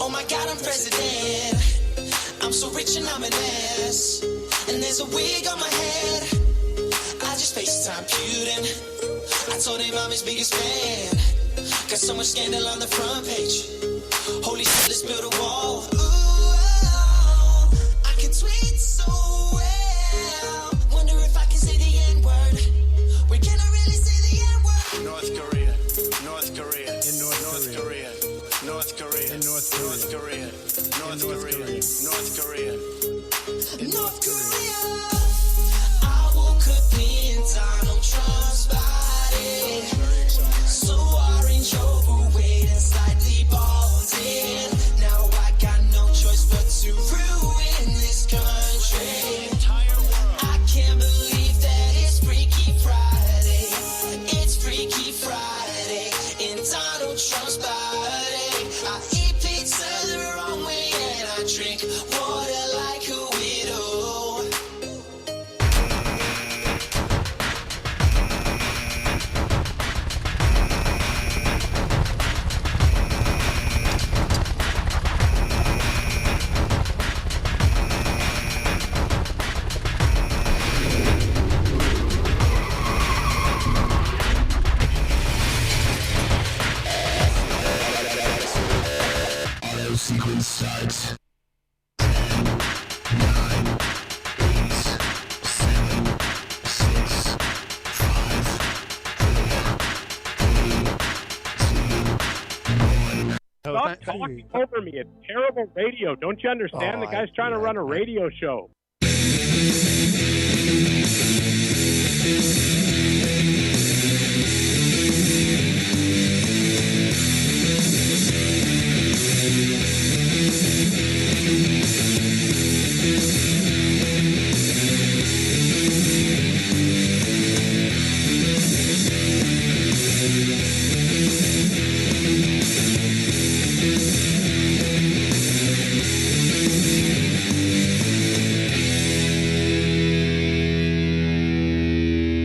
Oh my God, I'm president. I'm so rich and I'm an ass. And there's a wig on my head. I just FaceTime Putin. I told him I'm his biggest fan. Got so much scandal on the front page. Holy shit, let's build a wall. Ooh, I can tweet so well. Wonder if I can say the N-word. Where can I really say the N-word? North Korea, North Korea, in North Korea, North Korea, in North Korea, North Korea, North Korea, North Korea. I woke up in Donald Trump's body. So orange, overweight, and slightly balding. Now I got no choice but to ruin this country. Trump's body. I eat pizza the wrong way and I drink water like a widow. Sequence starts. 10, 9, 8, 7, 6, 5, 4, 3, 2, 1. Stop talking over me. It's terrible radio. Don't you understand? The guy's trying to run a radio show.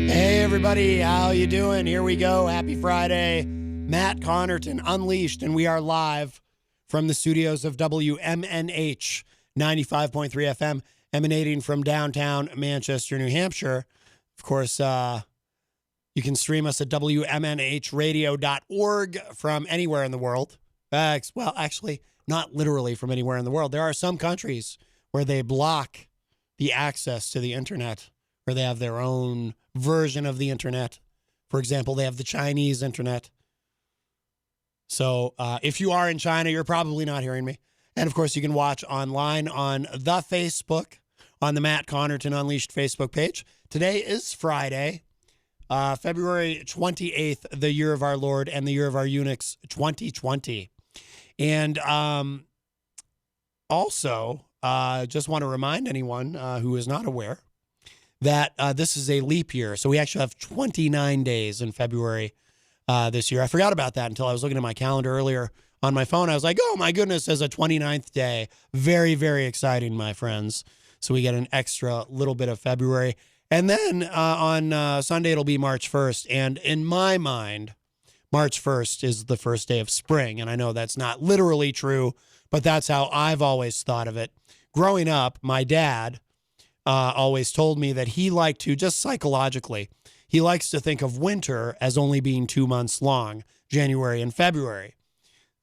Hey everybody, how you doing? Here we go. Happy Friday. Matt Connarton Unleashed, and we are live from the studios of WMNH 95.3 FM, emanating from downtown Manchester, New Hampshire. Of course, you can stream us at WMNHradio.org from anywhere in the world. Well, actually, not literally from anywhere in the world. There are some countries where they block the access to the internet, where they have their own version of the internet. For example, they have the Chinese internet. So if you are in China, you're probably not hearing me. And of course, you can watch online on the Facebook, on the Matt Connarton Unleashed Facebook page. Today is Friday, February 28th, the year of our Lord and the year of our eunuchs, 2020. And also, just want to remind anyone who is not aware that this is a leap year. So we actually have 29 days in February this year. I forgot about that until I was looking at my calendar earlier on my phone. I was like, oh my goodness, there's a 29th day. Very, very exciting, my friends. So we get an extra little bit of February. And then on Sunday, it'll be March 1st. And in my mind, March 1st is the first day of spring. And I know that's not literally true, but that's how I've always thought of it. Growing up, my dad always told me that he liked to, just psychologically, he likes to think of winter as only being 2 months long, January and February.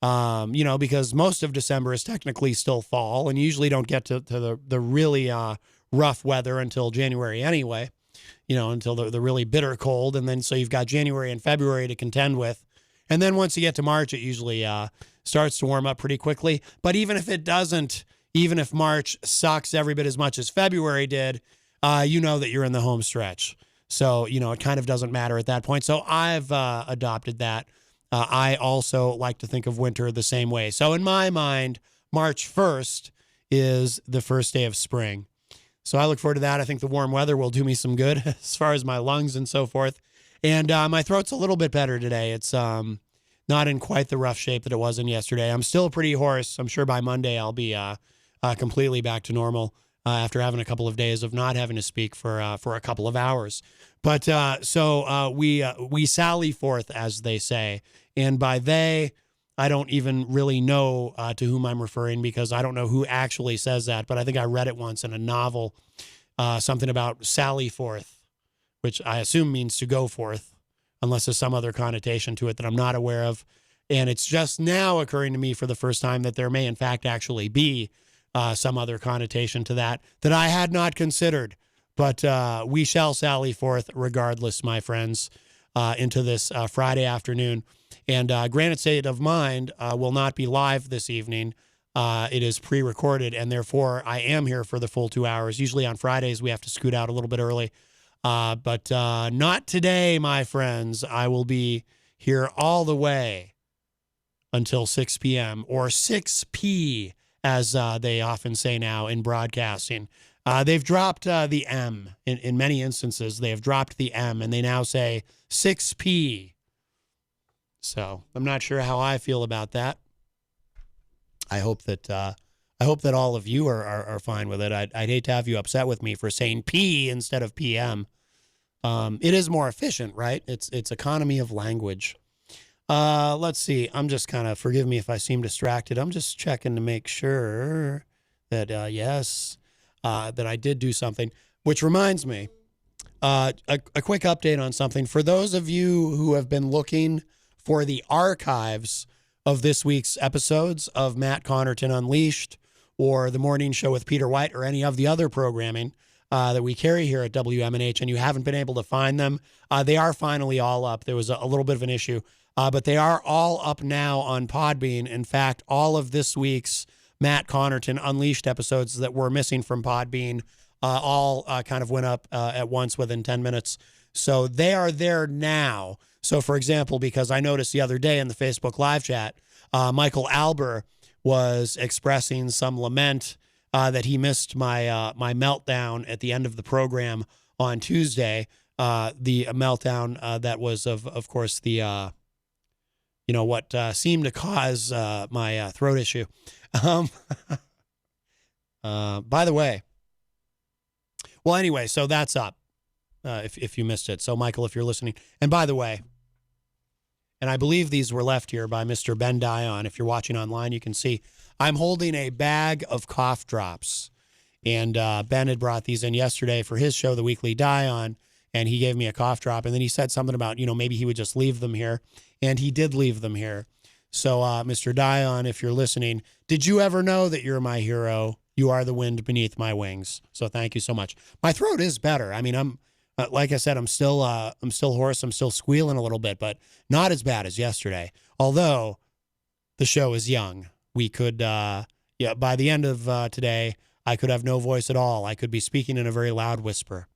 Because most of December is technically still fall, and you usually don't get to the really rough weather until January anyway, until the really bitter cold. And then so you've got January and February to contend with. And then once you get to March, it usually starts to warm up pretty quickly. But even if it doesn't, even if March sucks every bit as much as February did, you know that you're in the home stretch. So, it kind of doesn't matter at that point. So I've adopted that. I also like to think of winter the same way. So in my mind, March 1st is the first day of spring. So I look forward to that. I think the warm weather will do me some good as far as my lungs and so forth. And my throat's a little bit better today. It's not in quite the rough shape that it was in yesterday. I'm still pretty hoarse. I'm sure by Monday I'll be completely back to normal after having a couple of days of not having to speak for a couple of hours. But so we sally forth, as they say. And by they, I don't even really know to whom I'm referring, because I don't know who actually says that. But I think I read it once in a novel, something about sally forth, which I assume means to go forth, unless there's some other connotation to it that I'm not aware of. And it's just now occurring to me for the first time that there may, in fact, actually be some other connotation to that I had not considered. But we shall sally forth regardless, my friends, into this Friday afternoon. And Granite State of Mind will not be live this evening. It is pre-recorded, and therefore I am here for the full 2 hours. Usually on Fridays, we have to scoot out a little bit early. But not today, my friends. I will be here all the way until 6 p.m. or 6p, as they often say now in broadcasting. They've dropped the M. In many instances, they have dropped the M, and they now say 6p. So I'm not sure how I feel about that. I hope that all of you are fine with it. I'd hate to have you upset with me for saying P instead of PM. It is more efficient, right? It's economy of language. Let's see. I'm just kind of, forgive me if I seem distracted. I'm just checking to make sure that, yes, that I did do something, which reminds me, a quick update on something. For those of you who have been looking for the archives of this week's episodes of Matt Connarton Unleashed or The Morning Show with Peter White or any of the other programming that we carry here at WMNH, and you haven't been able to find them, they are finally all up. There was a little bit of an issue, but they are all up now on Podbean. In fact, all of this week's Matt Connarton Unleashed episodes that were missing from Podbean all kind of went up at once within 10 minutes. So they are there now. So, for example, because I noticed the other day in the Facebook live chat, Michael Alber was expressing some lament that he missed my my meltdown at the end of the program on Tuesday. The meltdown that was of course the what seemed to cause my throat issue. By the way, well, anyway, so that's up. If you missed it. So, Michael, if you're listening, and by the way, and I believe these were left here by Mr. Ben Dion. If you're watching online, you can see I'm holding a bag of cough drops. And Ben had brought these in yesterday for his show, The Weekly Dion, and he gave me a cough drop. And then he said something about, maybe he would just leave them here. And he did leave them here. So, Mr. Dion, if you're listening, did you ever know that you're my hero? You are the wind beneath my wings. So thank you so much. My throat is better. I mean, like I said, I'm still hoarse. I'm still squealing a little bit, but not as bad as yesterday. Although the show is young, we could, by the end of today, I could have no voice at all. I could be speaking in a very loud whisper.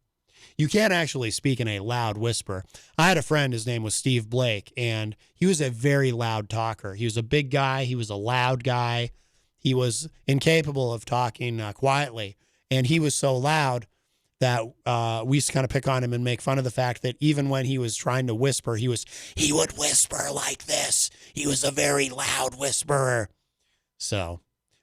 You can't actually speak in a loud whisper. I had a friend, his name was Steve Blake, and he was a very loud talker. He was a big guy. He was a loud guy. He was incapable of talking quietly, and he was so loud that we used to kind of pick on him and make fun of the fact that even when he was trying to whisper, he would whisper like this. He was a very loud whisperer. So,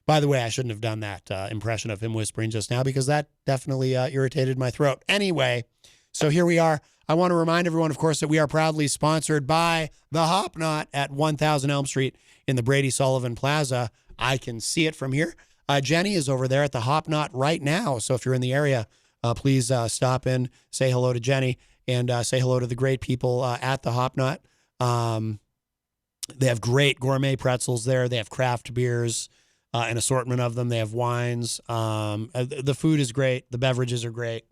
by the way, I shouldn't have done that impression of him whispering just now because that definitely irritated my throat. Anyway, so here we are. I want to remind everyone, of course, that we are proudly sponsored by the Hop Knot at 1000 Elm Street in the Brady Sullivan Plaza. I can see it from here. Jenny is over there at the Hop Knot right now. So if you're in the area, please stop in, say hello to Jenny, and say hello to the great people at the Hop Knot. They have great gourmet pretzels there. They have craft beers, an assortment of them. They have wines. The food is great. The beverages are great.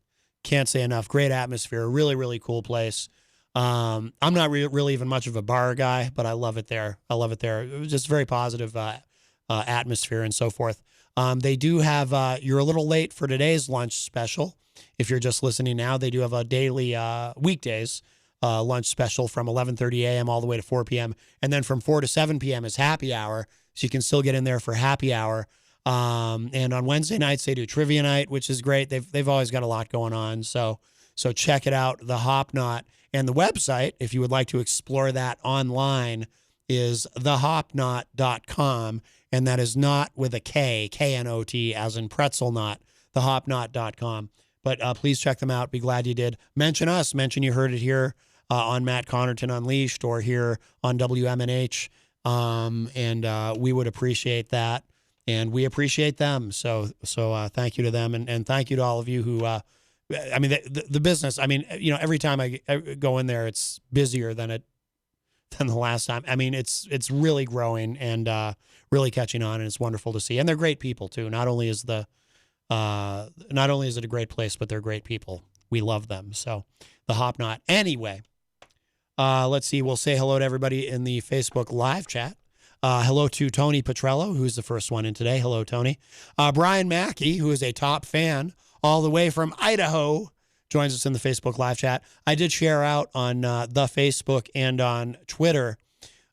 Can't say enough. Great atmosphere. Really, really cool place. I'm not really even much of a bar guy, but I love it there. It was just very positive atmosphere and so forth. They do have, you're a little late for today's lunch special. If you're just listening now, they do have a daily weekdays lunch special from 11:30 a.m. all the way to 4 p.m. And then from 4 to 7 p.m. is happy hour. So you can still get in there for happy hour. And on Wednesday nights, they do trivia night, which is great. They've always got a lot going on. So check it out, the Hop Knot. And the website, if you would like to explore that online, is thehopknot.com. And that is not with a K, K-N-O-T, as in pretzel knot, thehopknot.com. But please check them out. Be glad you did. Mention us. Mention you heard it here on Matt Connarton Unleashed or here on WMNH. And we would appreciate that. And we appreciate them. So thank you to them. And thank you to all of you who, the business, every time I go in there, it's busier than the last time. It's really growing and really catching on, and it's wonderful to see. And they're great people too. Not only is it a great place, but they're great people. We love them. So the Hop Knot. Anyway, let's see. We'll say hello to everybody in the Facebook live chat. Hello to Tony Petrello, who's the first one in today. Hello, Tony. Brian Mackey, who is a top fan all the way from Idaho, joins us in the Facebook live chat. I did share out on the Facebook and on Twitter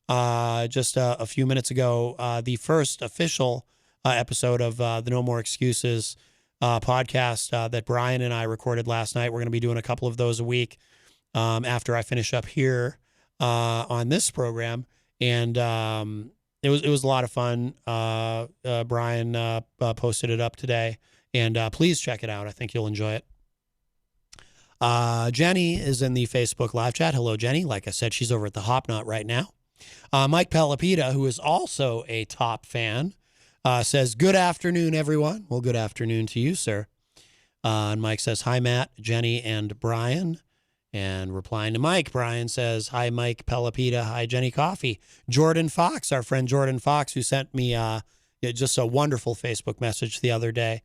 just a few minutes ago the first official episode of the No More Excuses podcast that Brian and I recorded last night. We're going to be doing a couple of those a week after I finish up here on this program, and it was a lot of fun. Brian posted it up today, and please check it out. I think you'll enjoy it. Jenny is in the Facebook live chat. Hello, Jenny. Like I said, she's over at the Hop Knot right now. Mike Pelopita, who is also a top fan, says, good afternoon, everyone. Well, good afternoon to you, sir. And Mike says, hi, Matt, Jenny, and Brian. And replying to Mike, Brian says, hi, Mike Pelopita. Hi, Jenny Coffee. Jordan Fox, our friend Jordan Fox, who sent me just a wonderful Facebook message the other day,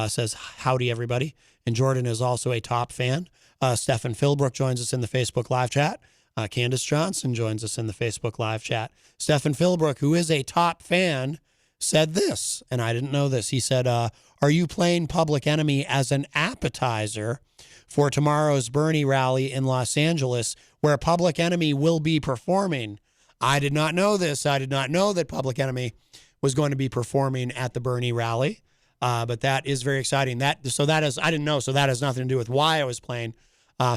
says, howdy, everybody. And Jordan is also a top fan. Stefan Philbrook joins us in the Facebook live chat. Candace Johnson joins us in the Facebook live chat. Stefan Philbrook, who is a top fan, said this, and I didn't know this. He said, are you playing Public Enemy as an appetizer for tomorrow's Bernie rally in Los Angeles, where Public Enemy will be performing? I did not know this. I did not know that Public Enemy was going to be performing at the Bernie rally, but that is very exciting. I didn't know, so that has nothing to do with why I was playing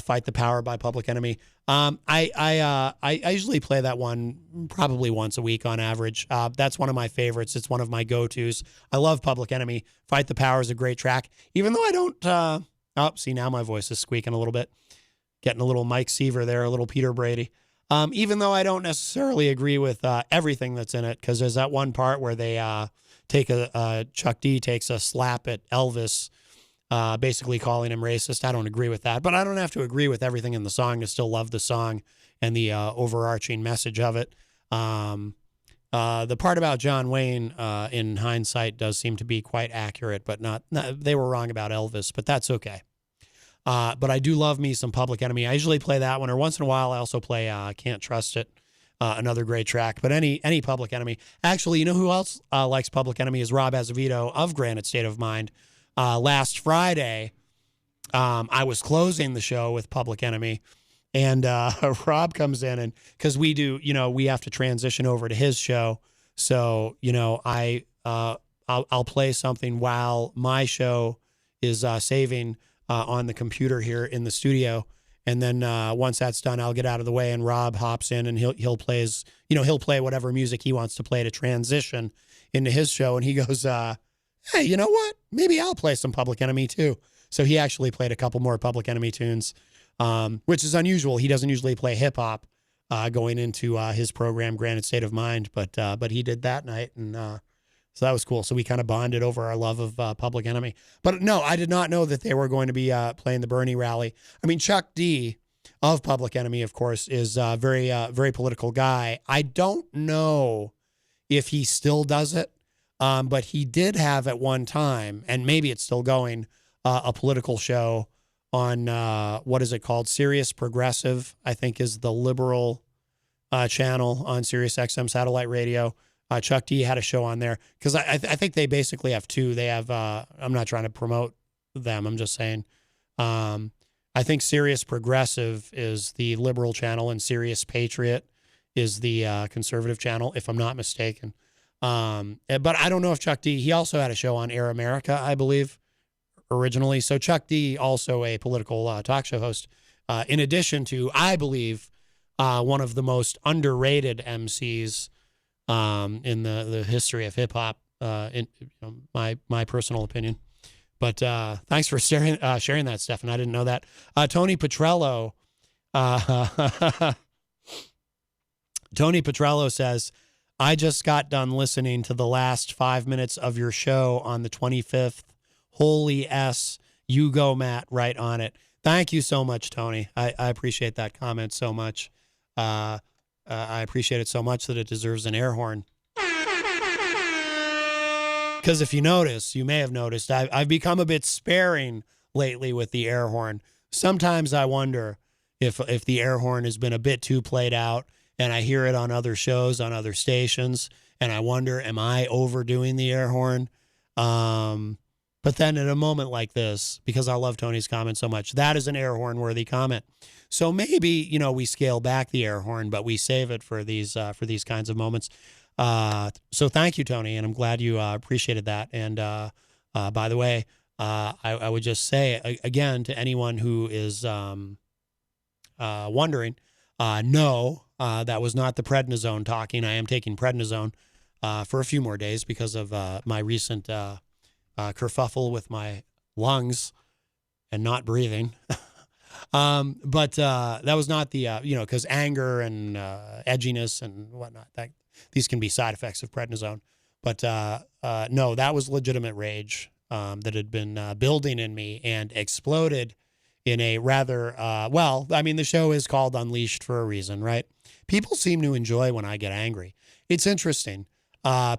Fight the Power by Public Enemy. I usually play that one probably once a week on average. That's one of my favorites. It's one of my go-tos. I love Public Enemy. Fight the Power is a great track, even though I don't, see, now my voice is squeaking a little bit. Getting a little Mike Seaver there, a little Peter Brady. Even though I don't necessarily agree with everything that's in it, because there's that one part where they Chuck D takes a slap at Elvis, basically calling him racist. I don't agree with that, but I don't have to agree with everything in the song to still love the song and the overarching message of it. The part about John Wayne, in hindsight, does seem to be quite accurate, but not they were wrong about Elvis, but that's okay. But I do love me some Public Enemy. I usually play that one, or once in a while I also play Can't Trust It, another great track. But any Public Enemy. Actually, you know who else likes Public Enemy is Rob Azevedo of Granite State of Mind. Last Friday, I was closing the show with Public Enemy, and Rob comes in, and because we do, we have to transition over to his show. So, I'll play something while my show is saving on the computer here in the studio. And then once that's done, I'll get out of the way, and Rob hops in, and he'll play he'll play whatever music he wants to play to transition into his show. And he goes, hey, you know what? Maybe I'll play some Public Enemy too. So he actually played a couple more Public Enemy tunes, which is unusual. He doesn't usually play hip hop going into his program, Granite State of Mind, but he did that night, and so that was cool. So we kind of bonded over our love of Public Enemy. But no, I did not know that they were going to be playing the Bernie rally. I mean, Chuck D of Public Enemy, of course, is a very political guy. I don't know if he still does it. But he did have at one time, and maybe it's still going, a political show on, what is it called? Sirius Progressive, I think is the liberal channel on Sirius XM satellite radio. Chuck D had a show on there, because I think they basically have two. They have, I'm not trying to promote them, I'm just saying. I think Sirius Progressive is the liberal channel, and Sirius Patriot is the conservative channel, if I'm not mistaken. But I don't know if Chuck D, he also had a show on Air America, I believe, originally. So Chuck D, also a political talk show host, in addition to, I believe, one of the most underrated MCs in the history of hip hop, in my personal opinion. But thanks for sharing that, Stefan. I didn't know that. Tony Petrello, says, I just got done listening to the last 5 minutes of your show on the 25th. Holy S, you go, Matt, right on it. Thank you so much, Tony. I appreciate that comment so much. I appreciate it so much that it deserves an air horn. Because if you may have noticed, I've become a bit sparing lately with the air horn. Sometimes I wonder if the air horn has been a bit too played out, and I hear it on other shows, on other stations, and I wonder, am I overdoing the air horn? But then in a moment like this, because I love Tony's comment so much, that is an air horn worthy comment. So maybe, we scale back the air horn, but we save it for these kinds of moments. So thank you, Tony, and I'm glad you appreciated that. And by the way, I would just say again to anyone who is wondering, No, that was not the prednisone talking. I am taking prednisone for a few more days because of my recent kerfuffle with my lungs and not breathing. But that was not the, because anger and edginess and whatnot, these can be side effects of prednisone. But no, that was legitimate rage that had been building in me and exploded in a rather, the show is called Unleashed for a reason, right? People seem to enjoy when I get angry. It's interesting.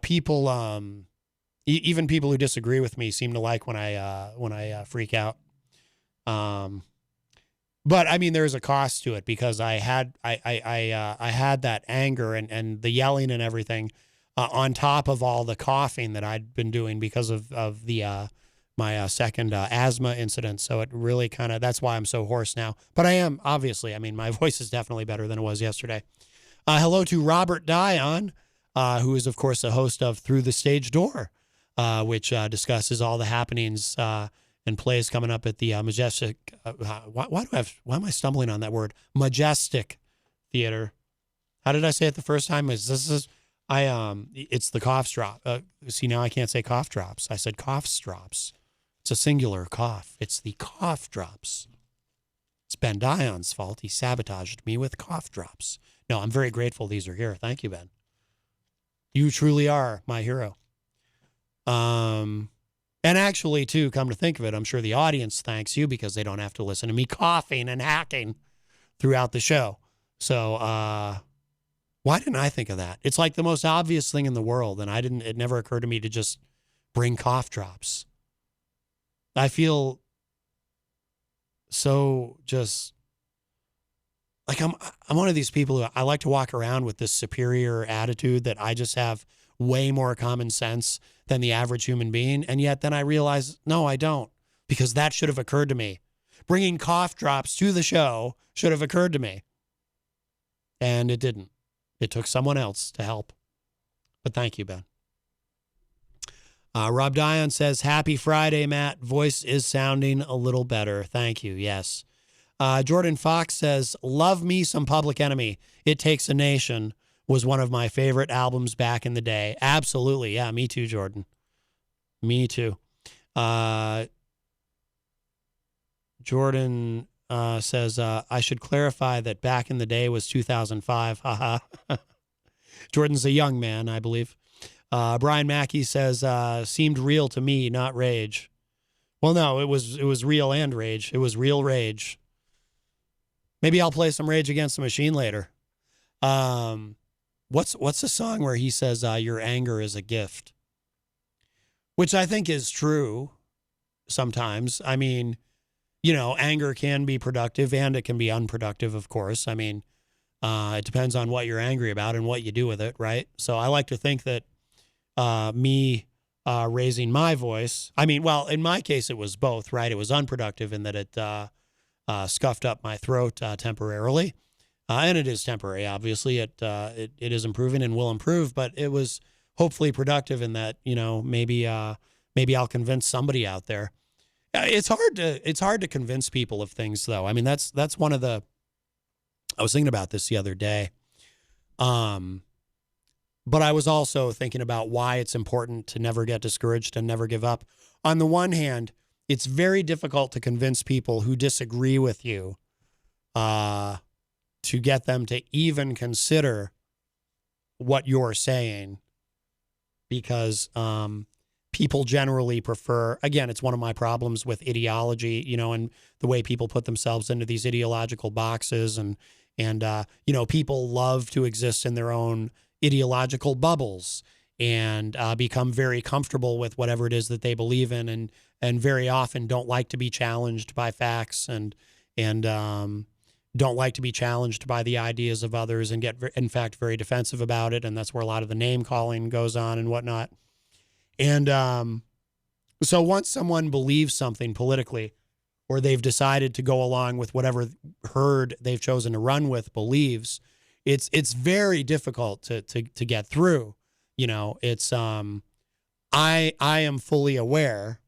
People, even people who disagree with me seem to like when I freak out. But I mean, there's a cost to it because I had that anger and the yelling and everything on top of all the coughing that I'd been doing because of the my second asthma incident. So it really that's why I'm so hoarse now. But I am, obviously. I mean, my voice is definitely better than it was yesterday. Hello to Robert Dion, who is, of course, the host of Through the Stage Door, which discusses all the happenings and plays coming up at the Majestic. Why am I stumbling on that word? Majestic Theater. How did I say it the first time? It's the cough drop. See, now I can't say cough drops. I said cough drops. It's a singular cough. It's the cough drops. It's Ben Dion's fault. He sabotaged me with cough drops. No, I'm very grateful these are here. Thank you, Ben. You truly are my hero. And actually, too, come to think of it, I'm sure the audience thanks you because they don't have to listen to me coughing and hacking throughout the show. So, why didn't I think of that? It's like the most obvious thing in the world, and it never occurred to me to just bring cough drops. I feel so just like I'm one of these people who I like to walk around with this superior attitude that I just have way more common sense than the average human being. And yet then I realize, no, I don't, because that should have occurred to me. Bringing cough drops to the show should have occurred to me. And it didn't. It took someone else to help. But thank you, Ben. Rob Dion says, happy Friday, Matt. Voice is sounding a little better. Thank you. Yes. Jordan Fox says, love me some Public Enemy. It Takes a Nation was one of my favorite albums back in the day. Absolutely. Yeah, me too, Jordan. Me too. Jordan says, I should clarify that back in the day was 2005. Haha. Jordan's a young man, I believe. Brian Mackey says, seemed real to me, not rage. Well, no, it was real and rage. It was real rage. Maybe I'll play some Rage Against the Machine later. What's the song where he says, your anger is a gift? Which I think is true sometimes. I mean, anger can be productive and it can be unproductive, of course. I mean, it depends on what you're angry about and what you do with it, right? So I like to think that me raising my voice, in my case, it was both, right? It was unproductive in that it scuffed up my throat temporarily. And it is temporary, obviously. It is improving and will improve, but it was hopefully productive in that, maybe I'll convince somebody out there. It's hard to convince people of things, though. I mean, that's one of the. I was thinking about this the other day, but I was also thinking about why it's important to never get discouraged and never give up. On the one hand, it's very difficult to convince people who disagree with you, to get them to even consider what you're saying, because people generally prefer, again, it's one of my problems with ideology, and the way people put themselves into these ideological boxes, and people love to exist in their own ideological bubbles and become very comfortable with whatever it is that they believe in, and very often don't like to be challenged by facts and don't like to be challenged by the ideas of others, and get, in fact, very defensive about it. And that's where a lot of the name calling goes on and whatnot. And so once someone believes something politically, or they've decided to go along with whatever herd they've chosen to run with believes, it's very difficult to get through. It's I am fully aware,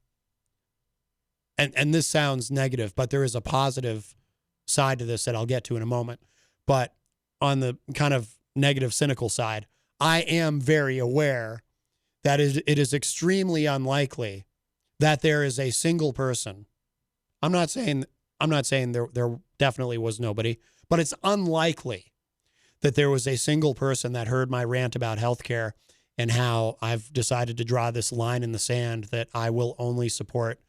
and this sounds negative, but there is a positive side to this that I'll get to in a moment. But on the kind of negative, cynical side, I am very aware that it is extremely unlikely that there is a single person. I'm not saying there definitely was nobody, but it's unlikely that there was a single person that heard my rant about healthcare and how I've decided to draw this line in the sand that I will only support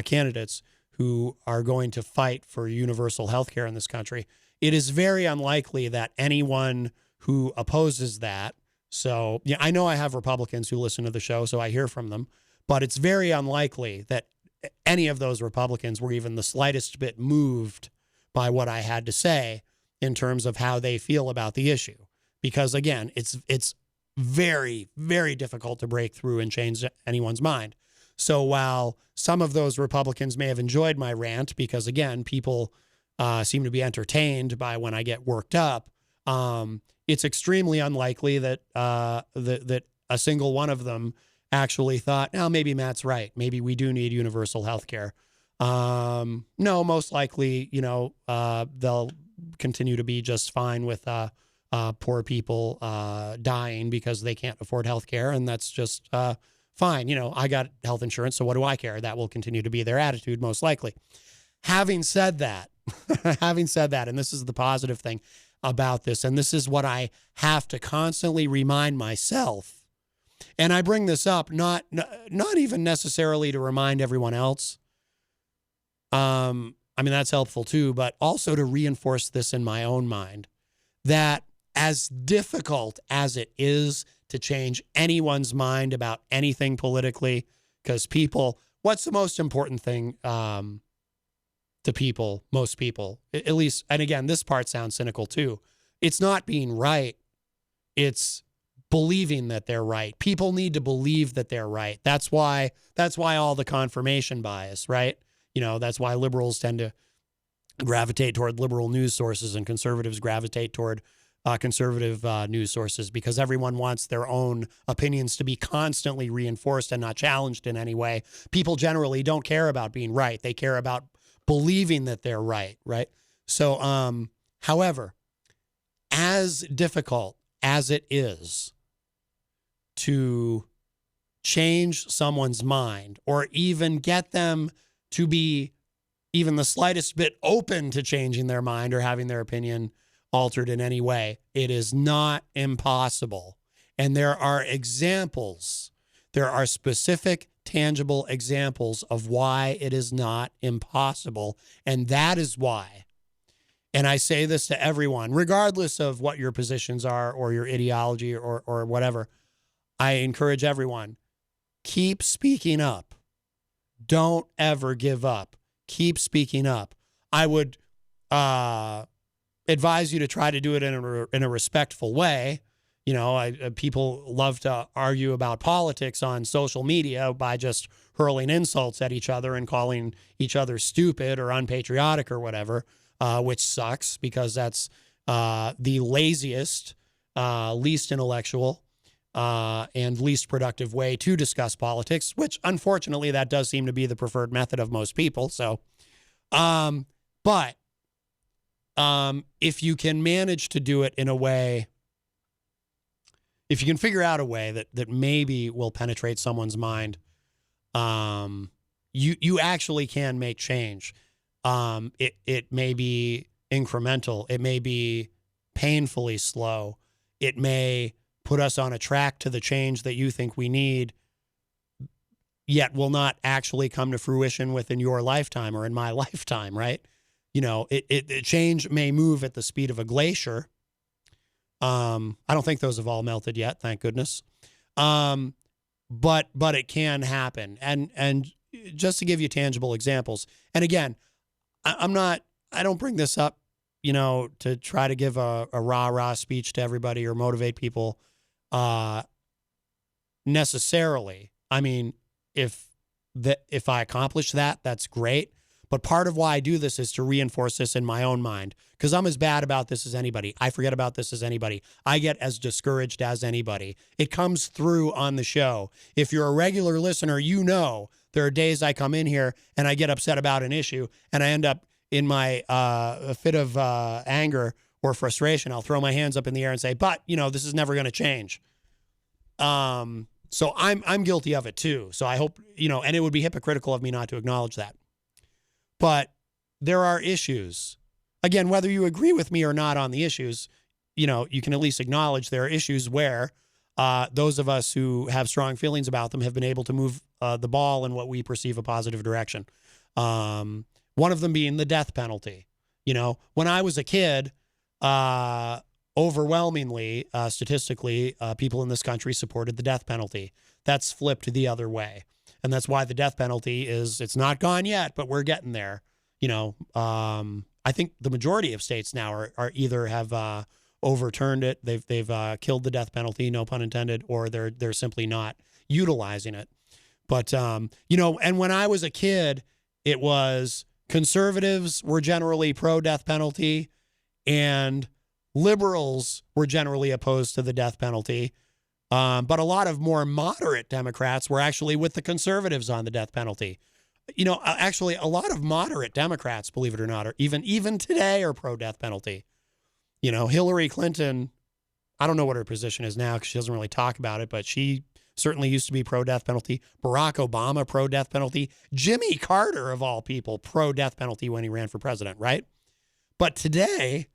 candidates who are going to fight for universal healthcare in this country. It is very unlikely that anyone who opposes that. So, yeah, I know I have Republicans who listen to the show, so I hear from them, but it's very unlikely that any of those Republicans were even the slightest bit moved by what I had to say in terms of how they feel about the issue. Because again, it's very, very difficult to break through and change anyone's mind. So while some of those Republicans may have enjoyed my rant, because again, people seem to be entertained by when I get worked up, it's extremely unlikely that that a single one of them actually thought, "Now maybe Matt's right. Maybe we do need universal health care." No, most likely, they'll continue to be just fine with poor people dying because they can't afford health care, and that's just fine. I got health insurance, so what do I care? That will continue to be their attitude, most likely. Having said that, and this is the positive thing about this, and this is what I have to constantly remind myself, and I bring this up not even necessarily to remind everyone else. I mean, that's helpful too, but also to reinforce this in my own mind, that as difficult as it is to change anyone's mind about anything politically, because people, what's the most important thing to people, most people, at least, and again, this part sounds cynical too, it's not being right, it's believing that they're right. People need to believe that they're right. That's why all the confirmation bias, right? That's why liberals tend to gravitate toward liberal news sources and conservatives gravitate toward conservative news sources, because everyone wants their own opinions to be constantly reinforced and not challenged in any way. People generally don't care about being right. They care about believing that they're right, right? So, however, as difficult as it is to change someone's mind or even get them to be even the slightest bit open to changing their mind or having their opinion altered in any way, it is not impossible. And there are examples, there are specific, tangible examples of why it is not impossible. And that is why, and I say this to everyone, regardless of what your positions are or your ideology or whatever, I encourage everyone, keep speaking up. Don't ever give up. Keep speaking up. I would advise you to try to do it in a respectful way. People love to argue about politics on social media by just hurling insults at each other and calling each other stupid or unpatriotic or whatever, which sucks because that's the laziest, least intellectual, and least productive way to discuss politics, which unfortunately that does seem to be the preferred method of most people. So, but if you can manage to do it in a way, if you can figure out a way that maybe will penetrate someone's mind, you actually can make change. It may be incremental. It may be painfully slow. It may put us on a track to the change that you think we need, yet will not actually come to fruition within your lifetime or in my lifetime, right? Change may move at the speed of a glacier. I don't think those have all melted yet, thank goodness. But it can happen. And just to give you tangible examples, and again, I don't bring this up, to try to give a rah-rah speech to everybody or motivate people necessarily. I mean, if I accomplish that, that's great. But part of why I do this is to reinforce this in my own mind, because I'm as bad about this as anybody. I forget about this as anybody. I get as discouraged as anybody. It comes through on the show. If you're a regular listener, there are days I come in here and I get upset about an issue and I end up in my fit of anger or frustration, I'll throw my hands up in the air and say, but, this is never going to change. So I'm guilty of it too. So I hope, and it would be hypocritical of me not to acknowledge that. But there are issues. Again, whether you agree with me or not on the issues, you can at least acknowledge there are issues where those of us who have strong feelings about them have been able to move the ball in what we perceive a positive direction. One of them being the death penalty. When I was a kid, overwhelmingly, statistically, people in this country supported the death penalty. That's flipped the other way. And that's why the death penalty it's not gone yet, but we're getting there. I think the majority of states now are either have overturned it, they've killed the death penalty, no pun intended, or they're simply not utilizing it. But and when I was a kid, it was conservatives were generally pro death penalty, and liberals were generally opposed to the death penalty. But a lot of more moderate Democrats were actually with the conservatives on the death penalty. Actually, a lot of moderate Democrats, believe it or not, are even today are pro death penalty. Hillary Clinton, I don't know what her position is now because she doesn't really talk about it, but she certainly used to be pro death penalty. Barack Obama, pro death penalty. Jimmy Carter, of all people, pro death penalty when he ran for president, right? But today,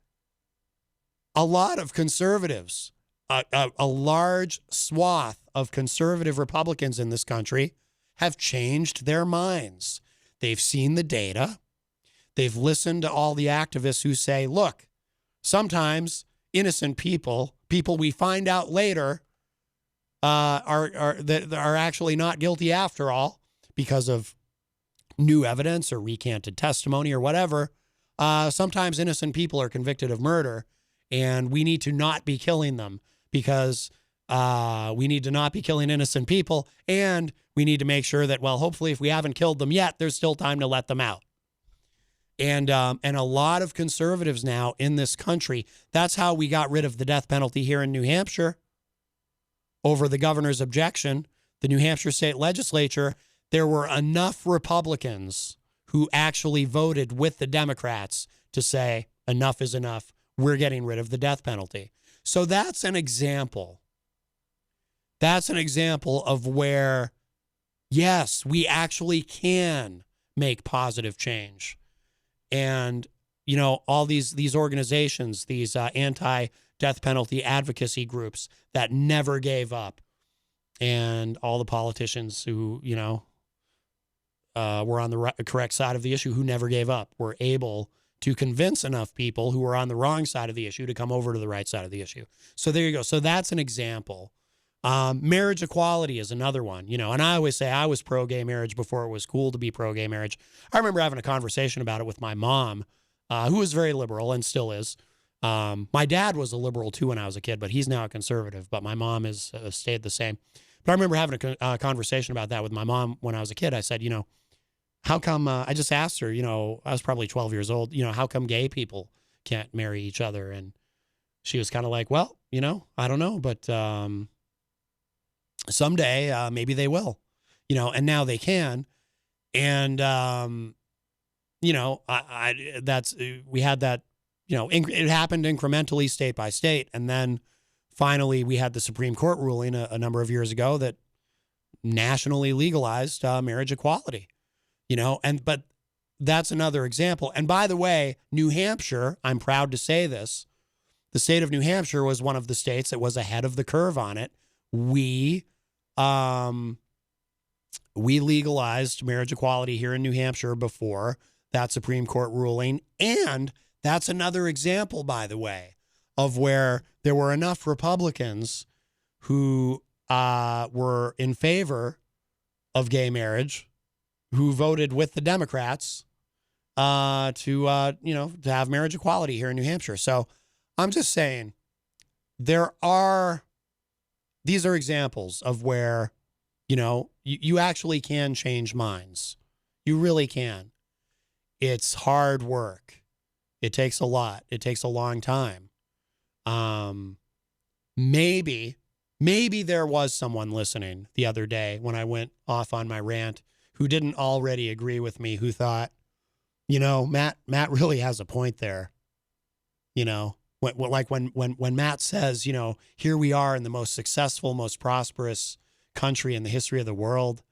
a lot of conservatives, a large swath of conservative Republicans in this country have changed their minds. They've seen the data. They've listened to all the activists who say, look, sometimes innocent people we find out later are actually not guilty after all because of new evidence or recanted testimony or whatever. Sometimes innocent people are convicted of murder, and we need to not be killing them because we need to not be killing innocent people, and we need to make sure that, well, hopefully if we haven't killed them yet, there's still time to let them out. And a lot of conservatives now in this country, that's how we got rid of the death penalty here in New Hampshire over the governor's objection. The New Hampshire state legislature, there were enough Republicans who actually voted with the Democrats to say enough is enough. We're getting rid of the death penalty. So that's an example. That's an example of where, yes, we actually can make positive change. And, all these organizations, these anti-death penalty advocacy groups that never gave up, and all the politicians who, were on the correct side of the issue who never gave up, were able to convince enough people who were on the wrong side of the issue to come over to the right side of the issue. So there you go. So that's an example. Marriage equality is another one, and I always say I was pro-gay marriage before it was cool to be pro-gay marriage. I remember having a conversation about it with my mom, who was very liberal and still is. My dad was a liberal too when I was a kid, but he's now a conservative, but my mom has stayed the same. But I remember having a conversation about that with my mom when I was a kid. I said, how come, I just asked her, I was probably 12 years old, how come gay people can't marry each other? And she was kind of like, well, I don't know, but someday maybe they will, and now they can. And, we had that, it happened incrementally state by state. And then finally we had the Supreme Court ruling a number of years ago that nationally legalized marriage equality, but that's another example. And by the way, New Hampshire, I'm proud to say this, the state of New Hampshire was one of the states that was ahead of the curve on it. We legalized marriage equality here in New Hampshire before that Supreme Court ruling. And that's another example, by the way, of where there were enough Republicans who were in favor of gay marriage, who voted with the Democrats to have marriage equality here in New Hampshire. So I'm just saying these are examples of where, you actually can change minds. You really can. It's hard work. It takes a lot. It takes a long time. Maybe there was someone listening the other day when I went off on my rant who didn't already agree with me, who thought, Matt really has a point there. when Matt says, you know, here we are in the most successful, most prosperous country in the history of the world,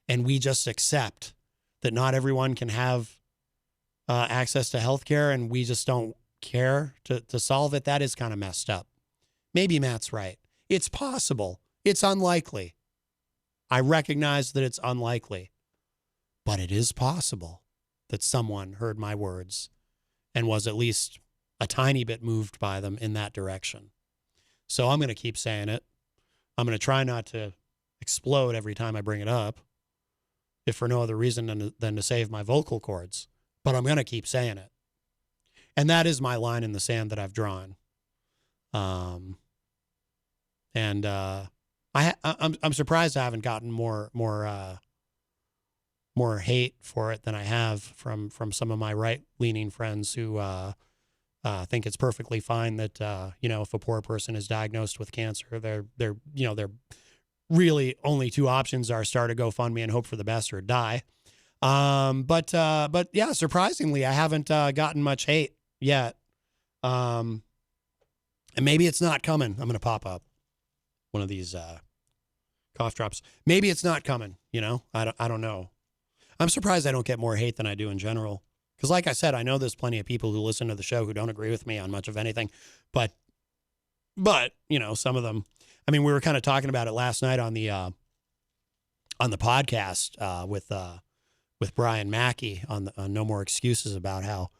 and we just accept that not everyone can have access to healthcare, and we just don't care to solve it. That is kind of messed up. Maybe Matt's right. It's possible. It's unlikely. I recognize that it's unlikely, but it is possible that someone heard my words and was at least a tiny bit moved by them in that direction. So I'm going to keep saying it. I'm going to try not to explode every time I bring it up, if for no other reason than to save my vocal cords. But I'm going to keep saying it. And that is my line in the sand that I've drawn. I'm surprised I haven't gotten more hate for it than I have from some of my right-leaning friends who think it's perfectly fine that you know, if a poor person is diagnosed with cancer, they're really only two options are start a GoFundMe and hope for the best or die. But yeah, surprisingly, I haven't gotten much hate yet. And maybe it's not coming. I'm going to pop up one of these cough drops. Maybe it's not coming, you know? I don't know. I'm surprised I don't get more hate than I do in general. Because like I said, I know there's plenty of people who listen to the show who don't agree with me on much of anything. But you know, some of them, I mean, we were kind of talking about it last night on the podcast with Brian Mackey on No More Excuses, about how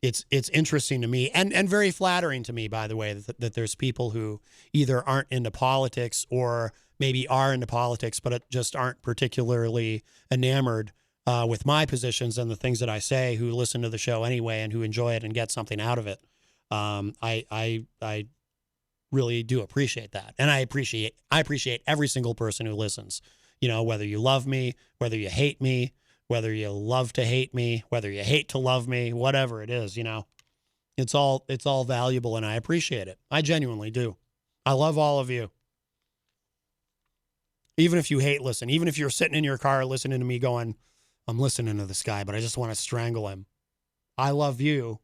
it's interesting to me and very flattering to me, by the way, that there's people who either aren't into politics or maybe are into politics, but just aren't particularly enamored with my positions and the things that I say, who listen to the show anyway and who enjoy it and get something out of it. I really do appreciate that. And I appreciate every single person who listens, you know, whether you love me, whether you hate me, whether you love to hate me, whether you hate to love me, whatever it is, you know, it's all valuable, and I appreciate it. I genuinely do. I love all of you. Even if you listen, even if you're sitting in your car listening to me going, I'm listening to this guy, but I just want to strangle him. I love you.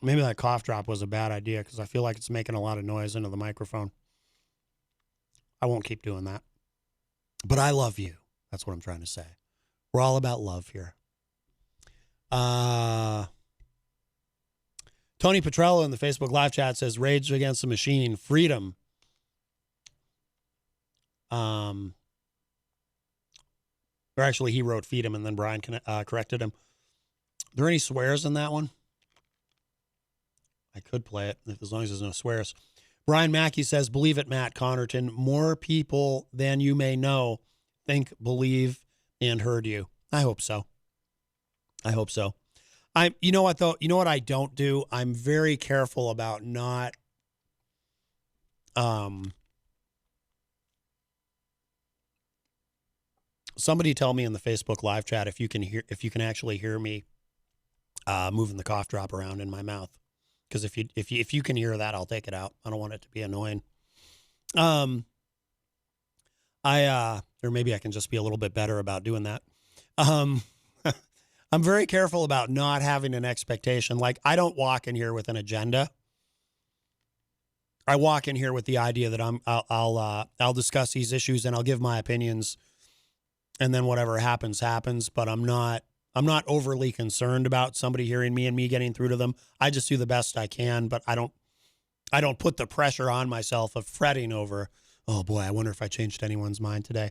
Maybe that cough drop was a bad idea because I feel like it's making a lot of noise into the microphone. I won't keep doing that. But I love you. That's what I'm trying to say. We're all about love here. Tony Petrello in the Facebook live chat says, Rage Against the Machine, freedom. Or actually, he wrote feed him, and then Brian corrected him. Are there any swears in that one? I could play it as long as there's no swears. Brian Mackey says, believe it, Matt Connarton. More people than you may know think, believe, and heard you. I hope so. I hope so. You know what, though? You know what I don't do? I'm very careful about not somebody tell me in the Facebook live chat if you can actually hear me moving the cough drop around in my mouth. Because if you can hear that, I'll take it out. I don't want it to be annoying. Or maybe I can just be a little bit better about doing that. I'm very careful about not having an expectation. Like, I don't walk in here with an agenda. I walk in here with the idea that I'll discuss these issues and I'll give my opinions, and then whatever happens, happens. But I'm not overly concerned about somebody hearing me and me getting through to them. I just do the best I can, but I don't put the pressure on myself of fretting over, oh boy, I wonder if I changed anyone's mind today.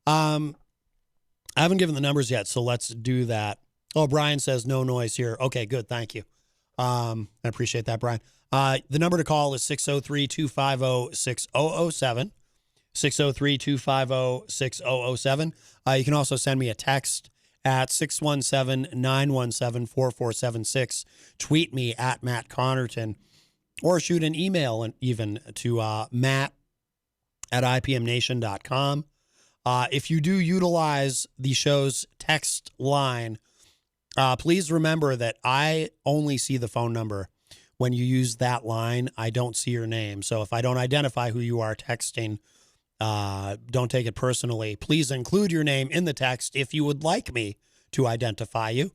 I haven't given the numbers yet, so let's do that. Oh, Brian says no noise here. Okay, good. Thank you. I appreciate that, Brian. The number to call is 603-250-6007. 603-250-6007. You can also send me a text at 617-917-4476. Tweet me at Matt Connarton, or shoot an email and even to matt@ipmnation.com. If you do utilize the show's text line, please remember that I only see the phone number. When you use that line, I don't see your name. So if I don't identify who you are texting, don't take it personally. Please include your name in the text if you would like me to identify you.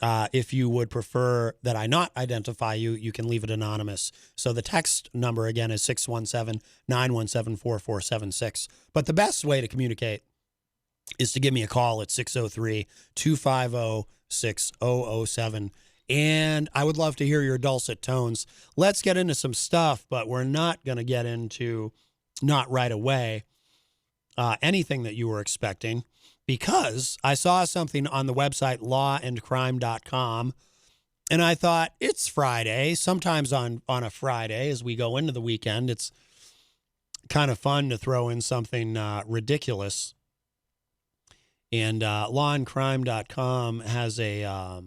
If you would prefer that I not identify you, you can leave it anonymous. So the text number again is 617-917-4476. But the best way to communicate is to give me a call at 603-250-6007. And I would love to hear your dulcet tones. Let's get into some stuff, but we're not going to get into, not right away, anything that you were expecting, because I saw something on the website lawandcrime.com, and I thought, it's Friday. Sometimes on a Friday, as we go into the weekend, it's kind of fun to throw in something ridiculous. And lawandcrime.com has a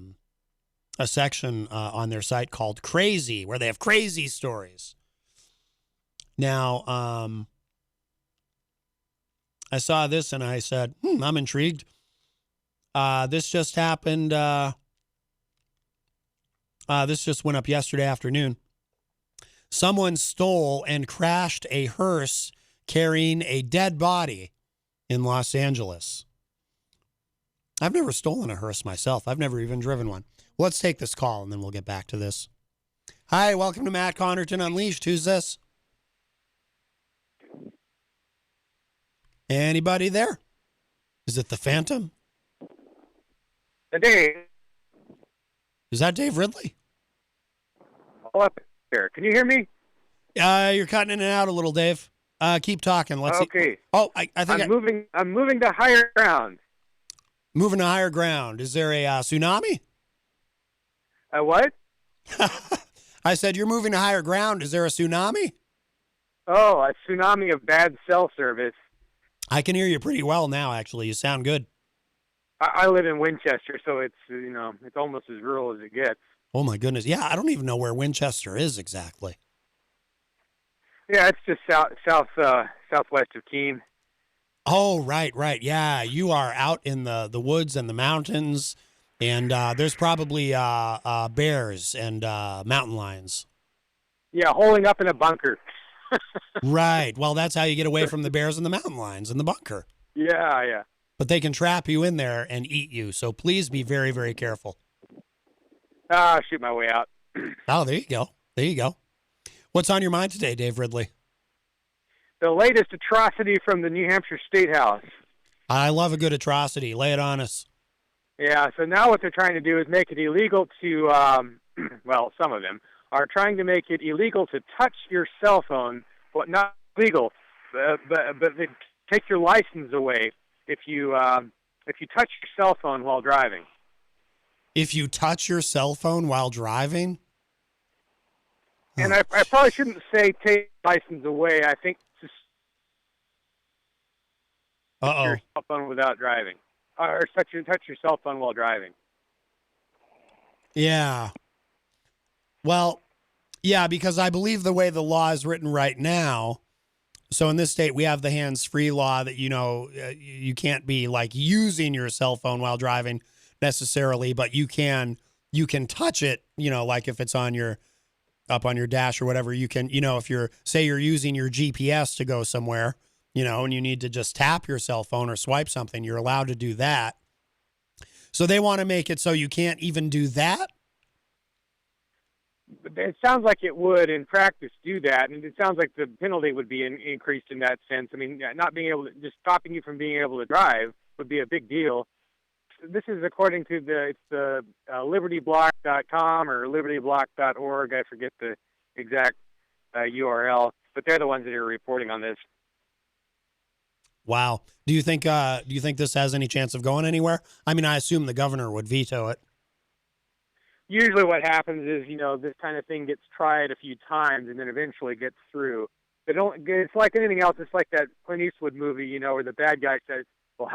section on their site called Crazy, where they have crazy stories. Now, I saw this and I said, I'm intrigued. This just happened. This just went up yesterday afternoon. Someone stole and crashed a hearse carrying a dead body in Los Angeles. I've never stolen a hearse myself. I've never even driven one. Let's take this call and then we'll get back to this. Hi, welcome to Matt Connarton Unleashed. Who's this? Anybody there? Is it the Phantom? Dave. Is that Dave Ridley? Oh, up there. Can you hear me? You're cutting in and out a little, Dave. Keep talking. Let's okay. See. Oh, I think I'm moving to higher ground. Moving to higher ground. Is there a tsunami? A what? I said you're moving to higher ground. Is there a tsunami? Oh, a tsunami of bad cell service. I can hear you pretty well now, actually. You sound good. I live in Winchester, so it's it's almost as rural as it gets. Oh my goodness! Yeah, I don't even know where Winchester is exactly. Yeah, it's just southwest of Keene. Oh, right. Yeah, you are out in the woods and the mountains, and there's probably bears and mountain lions. Yeah, holing up in a bunker. Right. Well, that's how you get away from the bears and the mountain lions in the bunker. Yeah. But they can trap you in there and eat you. So please be very, very careful. I'll shoot my way out. Oh, there you go. What's on your mind today, Dave Ridley? The latest atrocity from the New Hampshire State House. I love a good atrocity. Lay it on us. Yeah, so now what they're trying to do is make it illegal to, well, some of them are trying to make it illegal to touch your cell phone, but not legal, but they take your license away if you touch your cell phone while driving. If you touch your cell phone while driving? And I probably shouldn't say take license away. I think just touch your cell phone without driving, or touch your cell phone while driving. Yeah. Well, yeah, because I believe the way the law is written right now, so in this state, we have the hands-free law that, you can't be like using your cell phone while driving necessarily, but you can touch it, like if it's up on your dash or whatever, you can, if you're using your GPS to go somewhere, and you need to just tap your cell phone or swipe something, you're allowed to do that. So they want to make it so you can't even do that? It sounds like it would, in practice, do that, and it sounds like the penalty would be increased in that sense. I mean, not being able to, just stopping you from being able to drive would be a big deal. This is according to the libertyblock.com or libertyblock.org. I forget the exact URL, but they're the ones that are reporting on this. Wow. Do you think this has any chance of going anywhere? I mean, I assume the governor would veto it. Usually what happens is, this kind of thing gets tried a few times and then eventually gets through. It's like anything else. It's like that Clint Eastwood movie, where the bad guy says, well,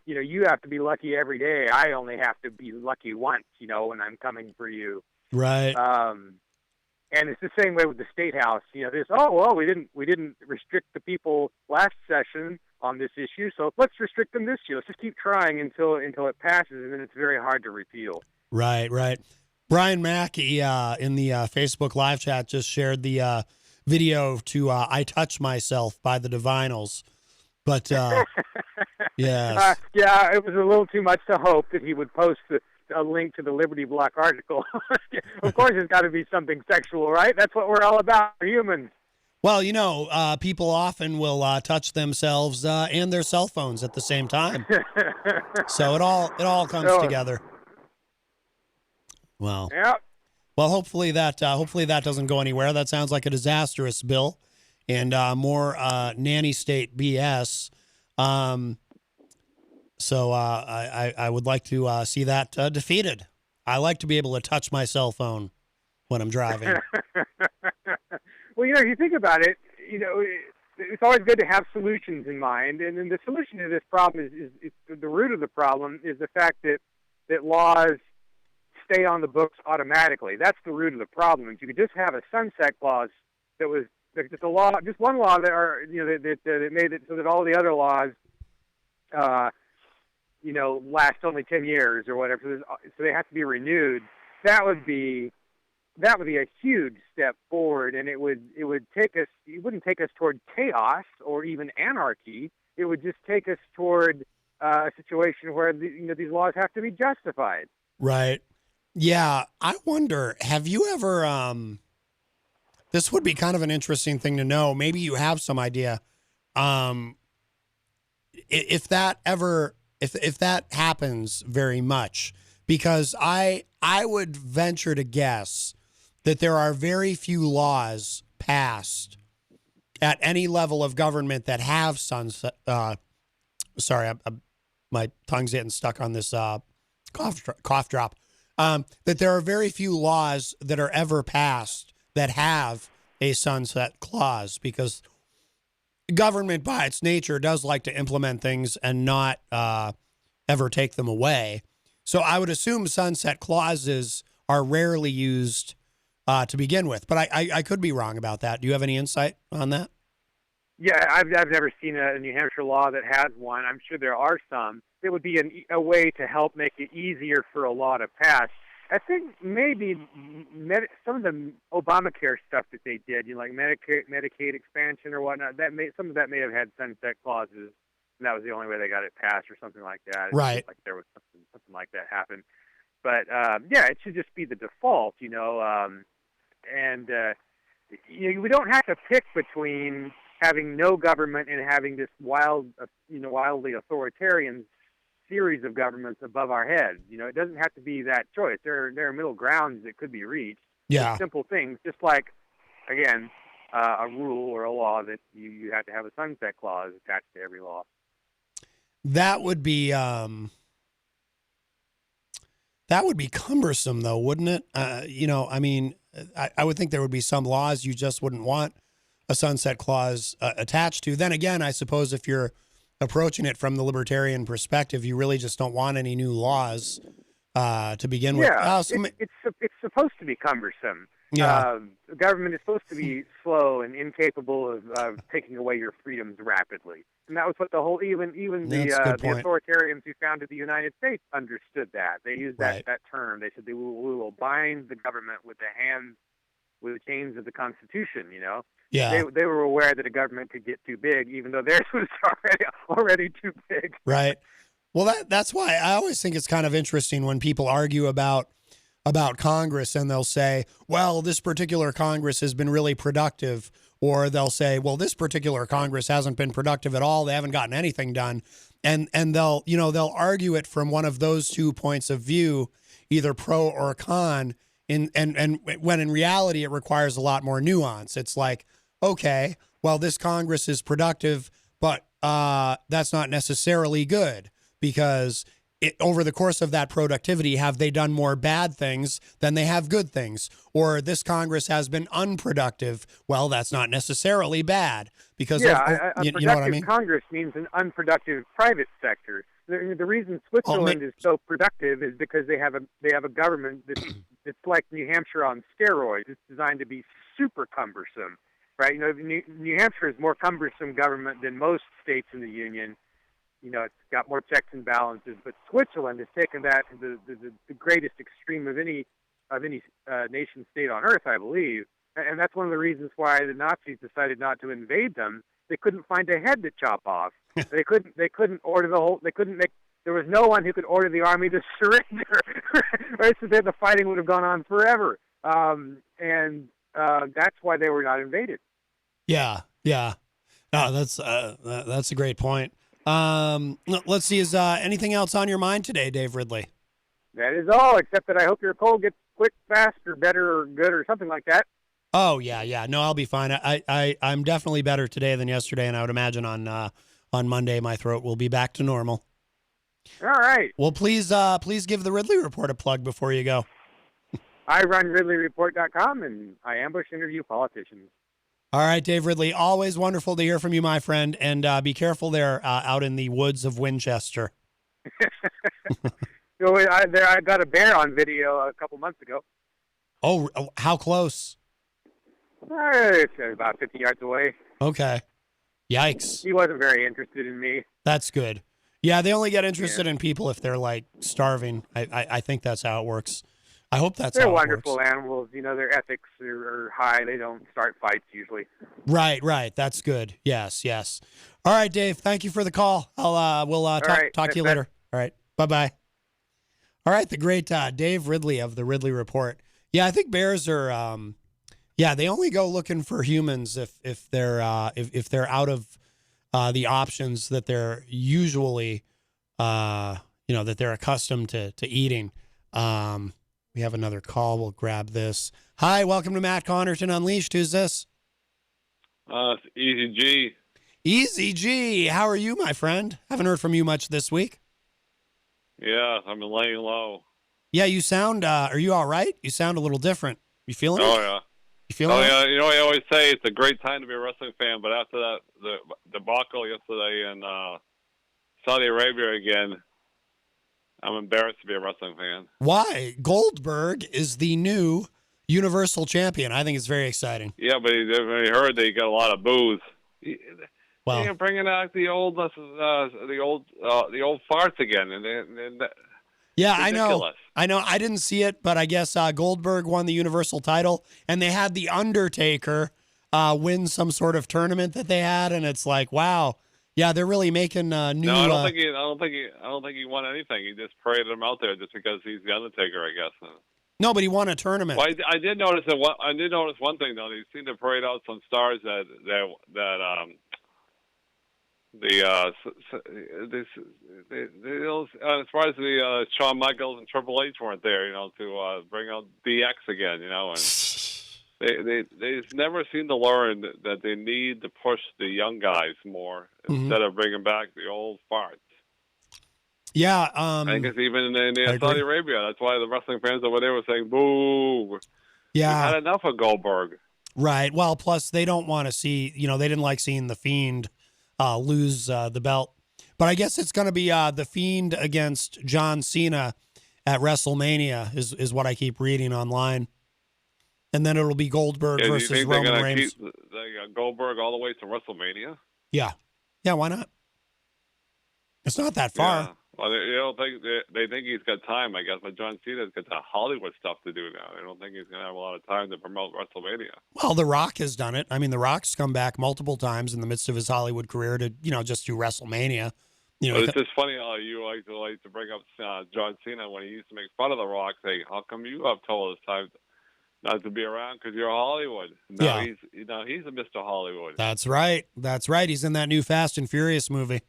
you have to be lucky every day. I only have to be lucky once, when I'm coming for you. Right. And it's the same way with the State House. We didn't restrict the people last session on this issue, so let's restrict them this year. Let's just keep trying until it passes, and then it's very hard to repeal. Right. Brian Mackey in the Facebook live chat just shared the video to I Touch Myself by the Divinals. But, yes. Yeah, it was a little too much to hope that he would post the a link to the Liberty Block article. Of course, it's got to be something sexual, right? That's what we're all about, humans. Well, people often will touch themselves and their cell phones at the same time. So it all comes together. Well, yeah. Well, hopefully that doesn't go anywhere. That sounds like a disastrous bill, and more nanny state BS. So I would like to see that defeated. I like to be able to touch my cell phone when I'm driving. Well, if you think about it, it's always good to have solutions in mind. And then the solution to this problem is the root of the problem is the fact that laws stay on the books automatically. That's the root of the problem. If you could just have a sunset clause that was just a law, just one law that made it so that all the other laws, last only 10 years or whatever, so they have to be renewed. That would be a huge step forward, and it wouldn't take us toward chaos or even anarchy. It would just take us toward a situation where these laws have to be justified. Right. Yeah. I wonder, have you ever, this would be kind of an interesting thing to know. Maybe you have some idea. If that happens very much, because I would venture to guess that there are very few laws passed at any level of government that have sunset. Sorry, my tongue's getting stuck on this cough drop. That there are very few laws that are ever passed that have a sunset clause, because government by its nature does like to implement things and not ever take them away. So I would assume sunset clauses are rarely used to begin with, but I could be wrong about that. Do you have any insight on that? Yeah, I've never seen a New Hampshire law that has one. I'm sure there are some. It would be a way to help make it easier for a law to pass. I think maybe some of the Obamacare stuff that they did, like Medicaid expansion or whatnot, some of that may have had sunset clauses, and that was the only way they got it passed or something like that. Right. Like there was something like that happen. But yeah, it should just be the default, we don't have to pick between having no government and having this wildly authoritarian series of governments above our heads. It doesn't have to be that choice. There are middle grounds that could be reached. Yeah. Simple things, just like, again, a rule or a law that you have to have a sunset clause attached to every law. That would be cumbersome, though, wouldn't it? I would think there would be some laws you just wouldn't want a sunset clause attached to. Then again, I suppose if you're approaching it from the libertarian perspective, you really just don't want any new laws to begin with. Yeah, it's supposed to be cumbersome. Yeah. The government is supposed to be slow and incapable of taking away your freedoms rapidly. And that was what the whole, even the authoritarians who founded the United States understood that. They used that term. They said we will bind the government with the chains of the Constitution, Yeah. They were aware that a government could get too big, even though theirs was already too big. Right. Well, that's why I always think it's kind of interesting when people argue about Congress, and they'll say, well, this particular Congress has been really productive, or they'll say, well, this particular Congress hasn't been productive at all. They haven't gotten anything done. And they'll argue it from one of those 2 points of view, either pro or con. And when in reality, it requires a lot more nuance. It's like, okay, well, this Congress is productive, but that's not necessarily good, because over the course of that productivity, have they done more bad things than they have good things? Or this Congress has been unproductive. Well, that's not necessarily bad, because a you know what I productive mean? Congress means an unproductive private sector. The reason Switzerland is so productive is because they have a government that's like New Hampshire on steroids. It's designed to be super cumbersome, right? New Hampshire is more cumbersome government than most states in the Union. It's got more checks and balances, but Switzerland has taken that to the greatest extreme of any nation state on earth, I believe. And that's one of the reasons why the Nazis decided not to invade them. They couldn't find a head to chop off. They couldn't order the whole. They couldn't make there was no one who could order the army to surrender. Right, so then the fighting would have gone on forever, and that's why they were not invaded. Yeah, yeah. No, that's a great point. Let's see. Is anything else on your mind today, Dave Ridley? That is all, except that I hope your cold gets quick, fast, or better, or good, or something like that. Oh yeah, yeah. No, I'll be fine. I'm definitely better today than yesterday, and I would imagine on Monday my throat will be back to normal. All right. Well, please give the Ridley Report a plug before you go. I run RidleyReport.com, and I ambush interview politicians. All right, Dave Ridley. Always wonderful to hear from you, my friend, and be careful there out in the woods of Winchester. So I got a bear on video a couple months ago. Oh, how close? It's about 50 yards away. Okay. Yikes. He wasn't very interested in me. That's good. Yeah, they only get interested in people if they're like starving. I think that's how it works. I hope that's how it works. They're wonderful animals. You know, their ethics are high. They don't start fights usually. Right. That's good. Yes. All right, Dave. Thank you for the call. We'll talk to you later. All right. Bye-bye. All right, the great Dave Ridley of the Ridley Report. Yeah, I think bears are. They only go looking for humans if they're out of the options that they're usually, that they're accustomed to eating. We have another call. We'll grab this. Hi, welcome to Matt Connarton Unleashed. Who's this? It's Easy G. Easy G. How are you, my friend? Haven't heard from you much this week. Yeah, I've been laying low. Yeah, you sound. Are you all right? You sound a little different. You feeling it? Oh yeah. You feeling it? Yeah. You know, I always say it's a great time to be a wrestling fan, but after that, the debacle yesterday in Saudi Arabia again, I'm embarrassed to be a wrestling fan. Why? Goldberg is the new Universal Champion. I think it's very exciting. Yeah, but he heard that he got a lot of booze. Well, You're bringing out the old farts again, and yeah, ridiculous. I know. I didn't see it, but I guess Goldberg won the Universal title, and they had the Undertaker win some sort of tournament that they had, and it's like, wow, yeah, they're really making new. No, I don't think he won anything. He just paraded him out there just because he's the Undertaker, I guess. No, but he won a tournament. Well, I did notice that. I did notice one thing though. They seem to parade out some stars that as far as the Shawn Michaels and Triple H weren't there, to bring out DX again, and they never seem to learn that they need to push the young guys more instead of bringing back the old farts. Yeah, I think it's even in Saudi Arabia. That's why the wrestling fans over there were saying, "Boo!" Yeah, we've had enough of Goldberg. Right. Well, plus they don't want to see. They didn't like seeing the Fiend lose the belt. But I guess it's going to be the Fiend against John Cena at WrestleMania is what I keep reading online. And then it'll be Goldberg versus do you think Roman they're gonna Reigns. Keep Goldberg all the way to WrestleMania? Yeah. Yeah, why not? It's not that far. Yeah. Well, they think he's got time, I guess, but John Cena's got the Hollywood stuff to do now. They don't think he's going to have a lot of time to promote WrestleMania. Well, The Rock has done it. I mean, The Rock's come back multiple times in the midst of his Hollywood career to, just do WrestleMania. But it's just funny how you like to bring up John Cena when he used to make fun of The Rock, saying, "How come you have told us time not to be around because you're Hollywood?" Now he's a Mr. Hollywood. That's right. That's right. He's in that new Fast and Furious movie.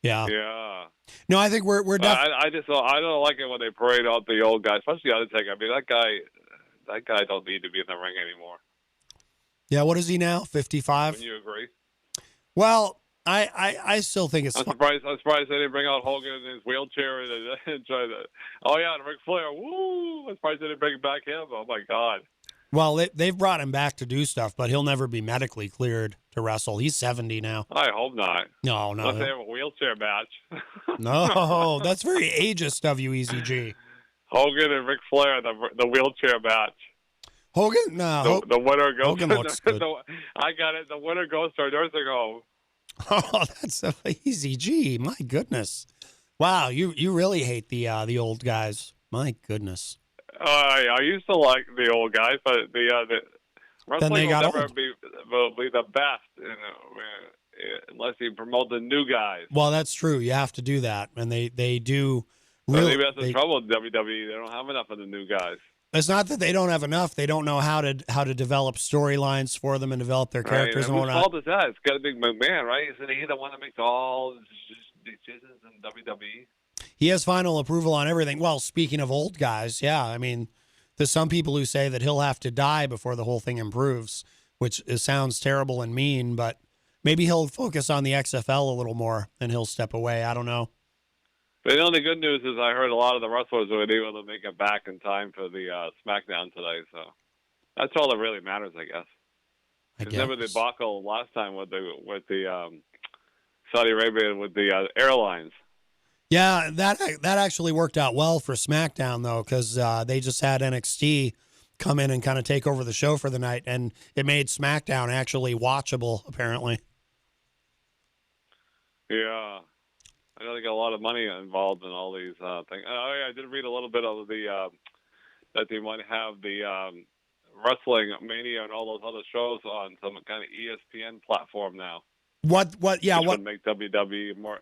Yeah. Yeah. No, I think we're definitely. I don't like it when they parade out the old guy, especially Undertaker. I mean, that guy don't need to be in the ring anymore. Yeah. What is he now? 55. Wouldn't you agree? Well, I still think it's. I'm surprised they didn't bring out Hogan in his wheelchair and try to. Oh yeah, and Ric Flair. Woo! I'm surprised they didn't bring back him. Oh my God. Well, they've brought him back to do stuff, but he'll never be medically cleared to wrestle. He's 70 now. I hope not. No. Unless they have a wheelchair match. No, that's very ageist of you, Easy G. Hogan and Ric Flair, the wheelchair match. Hogan? No. The winner goes. Hogan looks good. I got it. The winner goes to a nursing home. Oh, that's Easy G. My goodness. Wow, you really hate the old guys. My goodness. I used to like the old guys, but the wrestling will never be the best unless you promote the new guys. Well, that's true. You have to do that, and they do. Well, Really, maybe that's the trouble with WWE. They don't have enough of the new guys. it's not that they don't have enough. They don't know how to develop storylines for them and develop their characters Right. and Whose whatnot. fault is that? It's got to be McMahon, right? Isn't he the one that makes all decisions in WWE? He has final approval on everything. Well, speaking of old guys, yeah, I mean, there's some people who say that he'll have to die before the whole thing improves, which sounds terrible and mean, but maybe he'll focus on the XFL a little more and he'll step away. I don't know. But the only good news is I heard a lot of the wrestlers were able to make it back in time for the SmackDown today, so that's all that really matters, I guess. Remember the debacle last time with the Saudi Arabia with the airlines. Yeah, that actually worked out well for SmackDown, though, because they just had NXT come in and kind of take over the show for the night, and it made SmackDown actually watchable, apparently. Yeah. I know they got a lot of money involved in all these things. Oh, yeah, I did read a little bit of the that they might have the Wrestling Mania and all those other shows on some kind of ESPN platform now. What would make WWE more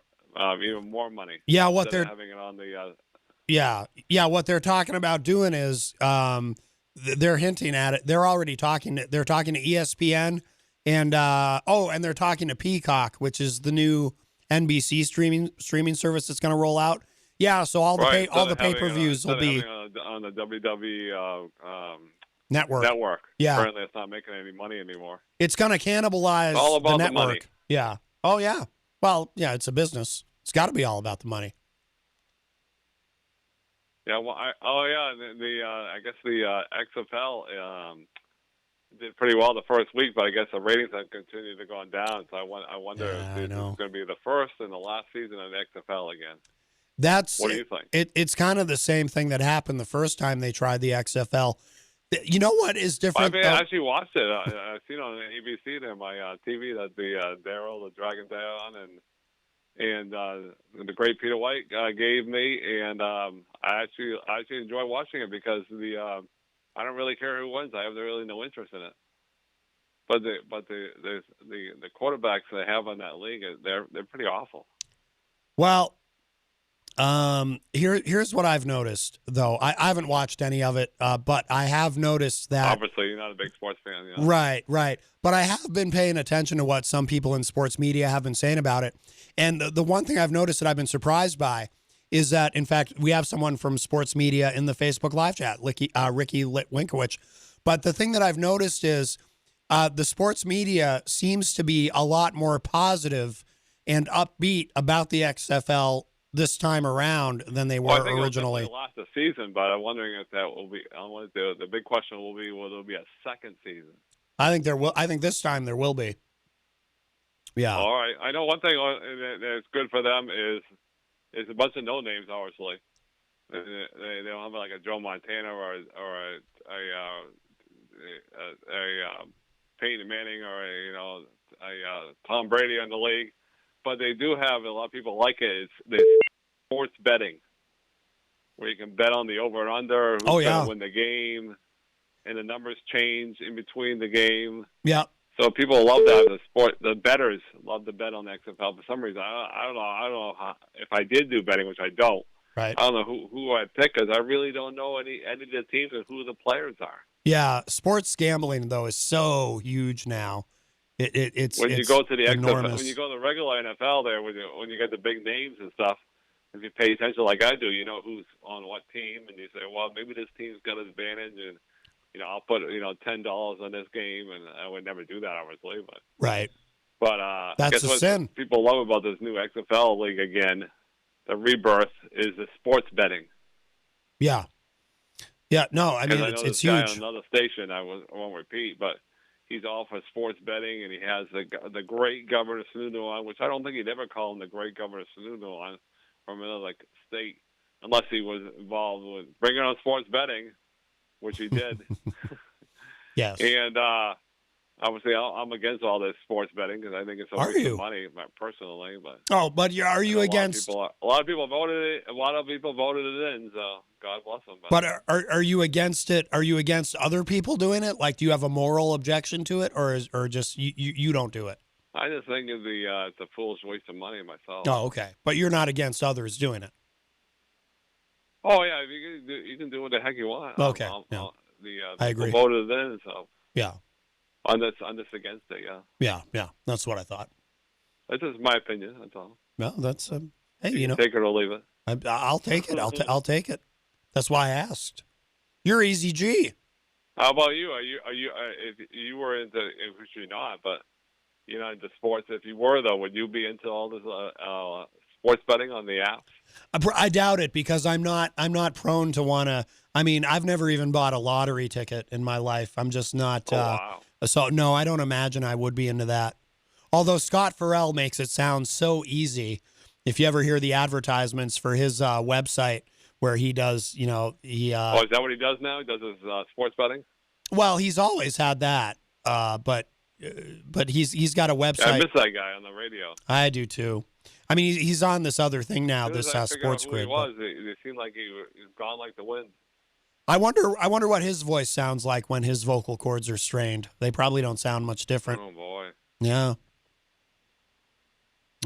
even more money. Yeah, what they're having it on the what they're talking about doing is they're hinting at it. They're already talking to ESPN and and they're talking to Peacock, which is the new NBC streaming service that's going to roll out. Yeah, so all the pay-per-views will be on the WWE network. Yeah, apparently it's not making any money anymore. It's going to cannibalize all about the the network. money. Yeah. Oh yeah. Well, yeah, it's a business. It's got to be all about the money. Yeah. Well, I guess the XFL did pretty well the first week, but I guess the ratings have continued to go down. So I wonder if it's going to be the first and the last season of the XFL again. What do you think? It's kind of the same thing that happened the first time they tried the XFL. You know what is different? I actually watched it. I've seen it on ABC there, my TV, that the Daryl, the Dragon Down, and the great Peter White gave me, and I actually enjoy watching it because I don't really care who wins. I have really no interest in it. But the quarterbacks they have on that league, they're pretty awful. Well, here's what I've noticed, though. I haven't watched any of it, but I have noticed that. Obviously, you're not a big sports fan. You know? Right. But I have been paying attention to what some people in sports media have been saying about it. And the one thing I've noticed that I've been surprised by is that, in fact, we have someone from sports media in the Facebook live chat, Ricky Litwinkowicz. But the thing that I've noticed is the sports media seems to be a lot more positive and upbeat about the XFL this time around than they were originally. It'll last the season, but I'm wondering if that will be. The big question will be: will there be a second season? I think there will. I think this time there will be. Yeah. All right. I know one thing that's good for them is a bunch of no names. Obviously, they don't have like a Joe Montana or a Peyton Manning or a Tom Brady in the league. But they do have, a lot of people like it, it's the sports betting, where you can bet on the over and under, who's going to win the game, and the numbers change in between the game. Yeah. So people love that. The bettors love to bet on the XFL. For some reason, I don't know if I did do betting, which I don't. Right. I don't know who I'd pick because I really don't know any of the teams and who the players are. Yeah, sports gambling though is so huge now. It's when you go to the enormous. XFL, when you go to the regular NFL, there when you get the big names and stuff, if you pay attention like I do, you know who's on what team, and you say, well, maybe this team's got an advantage, and I'll put $10 on this game, and I would never do that, obviously, but right. But that's guess a what sin. People love about this new XFL league again, the rebirth, is the sports betting. Yeah. Yeah. No, I mean it's guy huge. on another station, I won't repeat, but he's all for sports betting, and he has the great Governor Sununu on, which I don't think he'd ever call him the great Governor Sununu on from another state, unless he was involved with bringing on sports betting, which he did. Yes. And obviously, I'm against all this sports betting because I think it's a waste of money, personally. But are you against? A lot of people voted it. A lot of people voted it in. So God bless them. But are you against it? Are you against other people doing it? Like, do you have a moral objection to it, or just you don't do it? I just think it's a foolish waste of money myself. Oh, okay. But you're not against others doing it. Oh yeah, you can do what the heck you want. Okay. I agree. People voted in, so Yeah. I'm just against it. Yeah. Yeah. That's what I thought. That's just my opinion. That's all. Well, that's hey, you know, take it or leave it. I'll take it. I'll take it. That's why I asked. You're Easy G. How about you? Are you if you were into, which you're not, but you're not into sports. If you were though, would you be into all this sports betting on the apps? I doubt it because I'm not prone to want to. I mean, I've never even bought a lottery ticket in my life. I'm just not. Wow. So no, I don't imagine I would be into that. Although Scott Farrell makes it sound so easy. If you ever hear the advertisements for his website where he does, he. Oh, is that what he does now? He does his sports betting. Well, he's always had that, but he's got a website. Yeah, I miss that guy on the radio. I do too. I mean, he's on this other thing now, this Sports Grid. Grid. He was. It seemed like he was gone like the wind. I wonder what his voice sounds like when his vocal cords are strained. They probably don't sound much different. Oh boy. Yeah.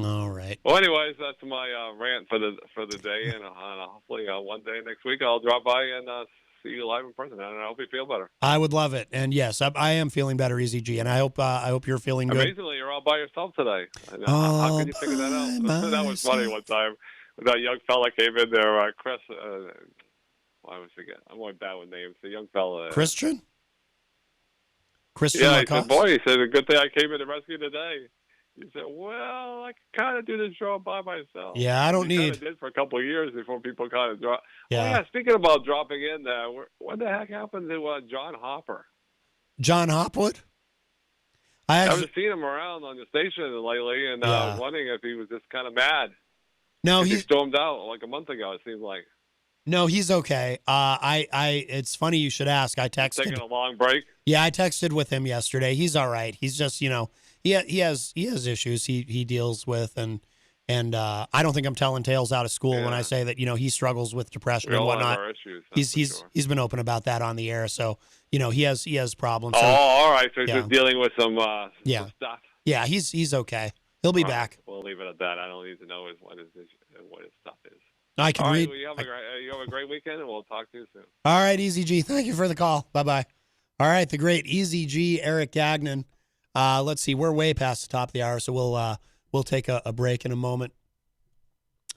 All right. Well, anyways, that's my rant for the day, and hopefully one day next week I'll drop by and see you live in person, and I hope you feel better. I would love it, and yes, I am feeling better, Easy G, and I hope you're feeling good. Amazingly, you're all by yourself today. How can you figure that out? That was funny one time. That young fella came in there, Chris. I always forget. I'm going bad with names. The young fella. Christian. Yeah, he said, "Boy," he said, "a good thing I came in to rescue today." He said, "Well, I can kind of do this job by myself." Yeah, I don't need. Kind of did for a couple of years before people kind of drop. Yeah. Oh, yeah. Speaking about dropping in, what the heck happened to John Hopper? John Hopwood. I haven't seen him around on the station lately, and I was wondering if he was just kind of mad. No, he stormed out like a month ago. It seems like. No, he's okay. It's funny you should ask. I texted. Taking a long break. Yeah, I texted with him yesterday. He's all right. He's just, he has issues he deals with, and I don't think I'm telling tales out of school when I say that he struggles with depression and whatnot. Our issues, he's been open about that on the air, so he has problems. Oh, So, all right. So he's just dealing with some stuff. Yeah, he's okay. He'll be back. We'll leave it at that. I don't need to know what his stuff is. I can read. Well, you have a great weekend, and we'll talk to you soon. All right, Easy G. Thank you for the call. Bye-bye. All right, the great Easy G, Eric Gagnon. Let's see. We're way past the top of the hour, so we'll take a break in a moment.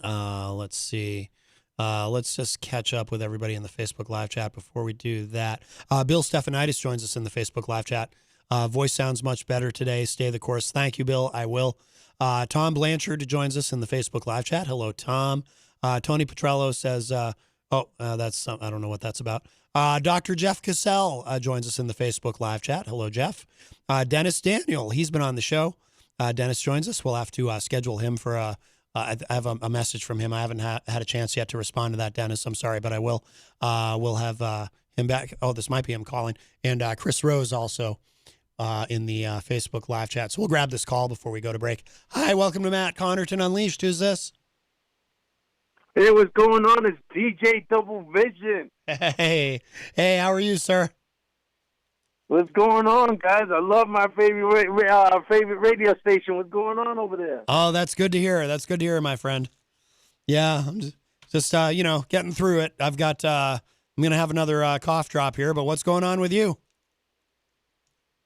Let's see. Let's just catch up with everybody in the Facebook live chat before we do that. Bill Stephanitis joins us in the Facebook live chat. Voice sounds much better today. Stay the course. Thank you, Bill. I will. Tom Blanchard joins us in the Facebook live chat. Hello, Tom. Tony Petrello says, that's I don't know what that's about. Dr. Jeff Cassell joins us in the Facebook live chat. Hello, Jeff. Dennis Daniel, he's been on the show. Dennis joins us. We'll have to schedule him for I have a message from him. I haven't had a chance yet to respond to that, Dennis. I'm sorry, but I will. We'll have him back. Oh, this might be him calling. And Chris Rose also in the Facebook live chat. So we'll grab this call before we go to break. Hi, welcome to Matt Connarton Unleashed. Who's this? Hey, what's going on? It's DJ Double Vision. Hey, how are you, sir? What's going on, guys? I love my favorite radio station. What's going on over there? Oh, that's good to hear. That's good to hear, my friend. Yeah, I'm just getting through it. I've got I'm gonna have another cough drop here, but what's going on with you?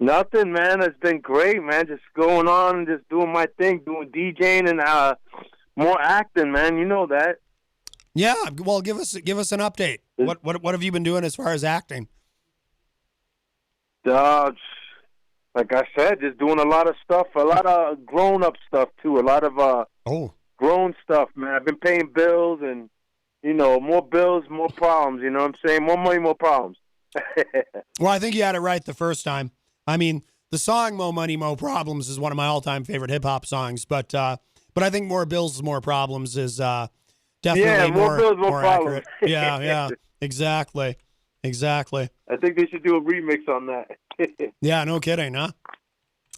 Nothing, man. It's been great, man. Just going on and just doing my thing, doing DJing and more acting, man. You know that. Yeah, well, give us an update. What have you been doing as far as acting? Like I said, just doing a lot of stuff, a lot of grown-up stuff too, a lot of grown stuff, man. I've been paying bills, and more bills, more problems. You know what I'm saying? More money, more problems. Well, I think you had it right the first time. I mean, the song "Mo Money, Mo Problems" is one of my all-time favorite hip hop songs, but I think "More Bills, More Problems" is definitely more bills, more accurate. Yeah, exactly. I think they should do a remix on that. Yeah, no kidding, huh?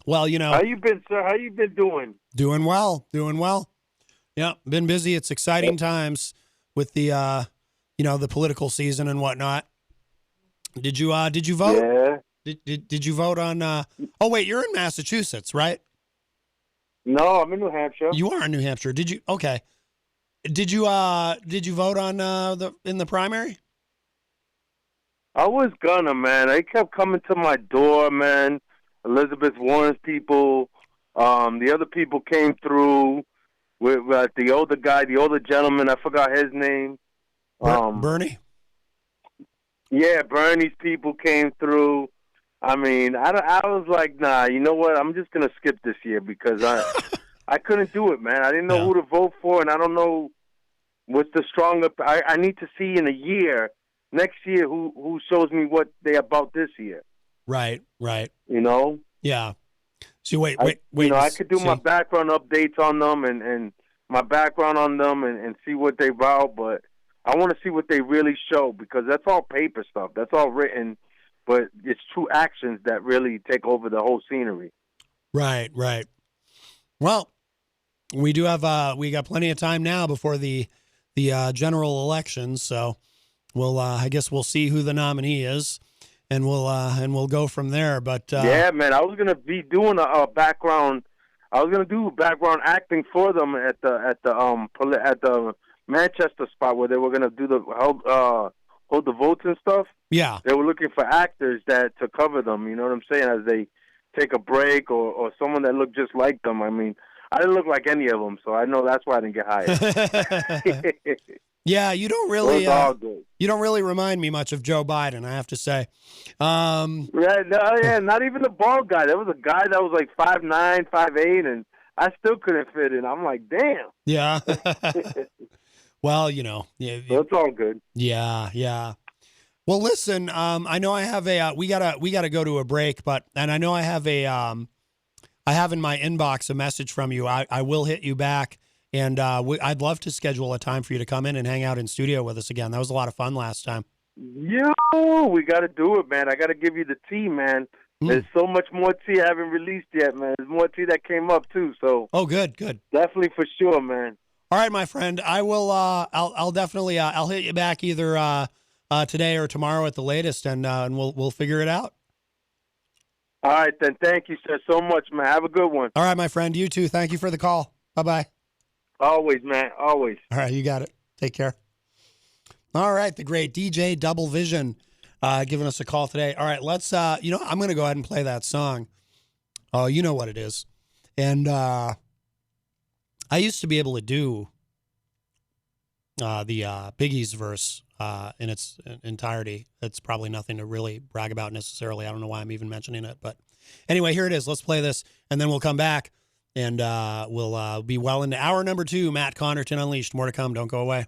Well, How you been, sir? How you been doing? Doing well. Yeah, been busy. It's exciting times with the the political season and whatnot. Did you vote? Yeah. Did you vote on? Oh wait, you're in Massachusetts, right? No, I'm in New Hampshire. You are in New Hampshire. Did you? Okay. Did you vote on in the primary? I was gonna, man. They kept coming to my door, man. Elizabeth Warren's people, the other people came through with the older guy, the older gentleman. I forgot his name. Bernie. Yeah, Bernie's people came through. I mean, I was like, nah. You know what? I'm just gonna skip this year because I couldn't do it, man. I didn't know who to vote for, and I don't know what's the stronger. I need to see in a year, next year, who shows me what they're about this year. Right. You know? Yeah. So wait. You know, I could do my background updates on them and my background on them and see what they about, but I want to see what they really show because that's all paper stuff. That's all written, but it's true actions that really take over the whole scenery. Right. Well, we do have we got plenty of time now before the general elections, so we'll I guess we'll see who the nominee is. And we'll go from there. But yeah, man, I was gonna be doing a background. I was gonna do background acting for them at the Manchester spot where they were gonna do hold the votes and stuff. Yeah, they were looking for actors to cover them. You know what I'm saying? As they take a break or someone that looked just like them. I mean, I didn't look like any of them, so I know that's why I didn't get hired. Yeah, you don't really remind me much of Joe Biden, I have to say. Not even the bald guy. There was a guy that was like 5'9", 5'8", and I still couldn't fit in. I'm like, damn. Yeah. Well, you know, so it's all good. Yeah. Well, listen, I know I have we gotta go to a break, and I know I have I have in my inbox a message from you. I will hit you back. And I'd love to schedule a time for you to come in and hang out in studio with us again. That was a lot of fun last time. Yo, we got to do it, man. I got to give you the tea, man. There's so much more tea I haven't released yet, man. There's more tea that came up, too. So. Oh, good. Definitely for sure, man. All right, my friend. I will, I'll definitely, I'll hit you back either today or tomorrow at the latest, and we'll figure it out. All right, then. Thank you, sir, so much, man. Have a good one. All right, my friend. You too. Thank you for the call. Bye-bye. Always, man. Always. All right, you got it. Take care. All right, the great DJ Double Vision giving us a call today. All right, let's, I'm going to go ahead and play that song. Oh, you know what it is. And I used to be able to do the Biggie's verse in its entirety. It's probably nothing to really brag about necessarily. I don't know why I'm even mentioning it. But anyway, here it is. Let's play this, and then we'll come back. And we'll be well into hour number 2, Matt Connarton Unleashed. More to come. Don't go away.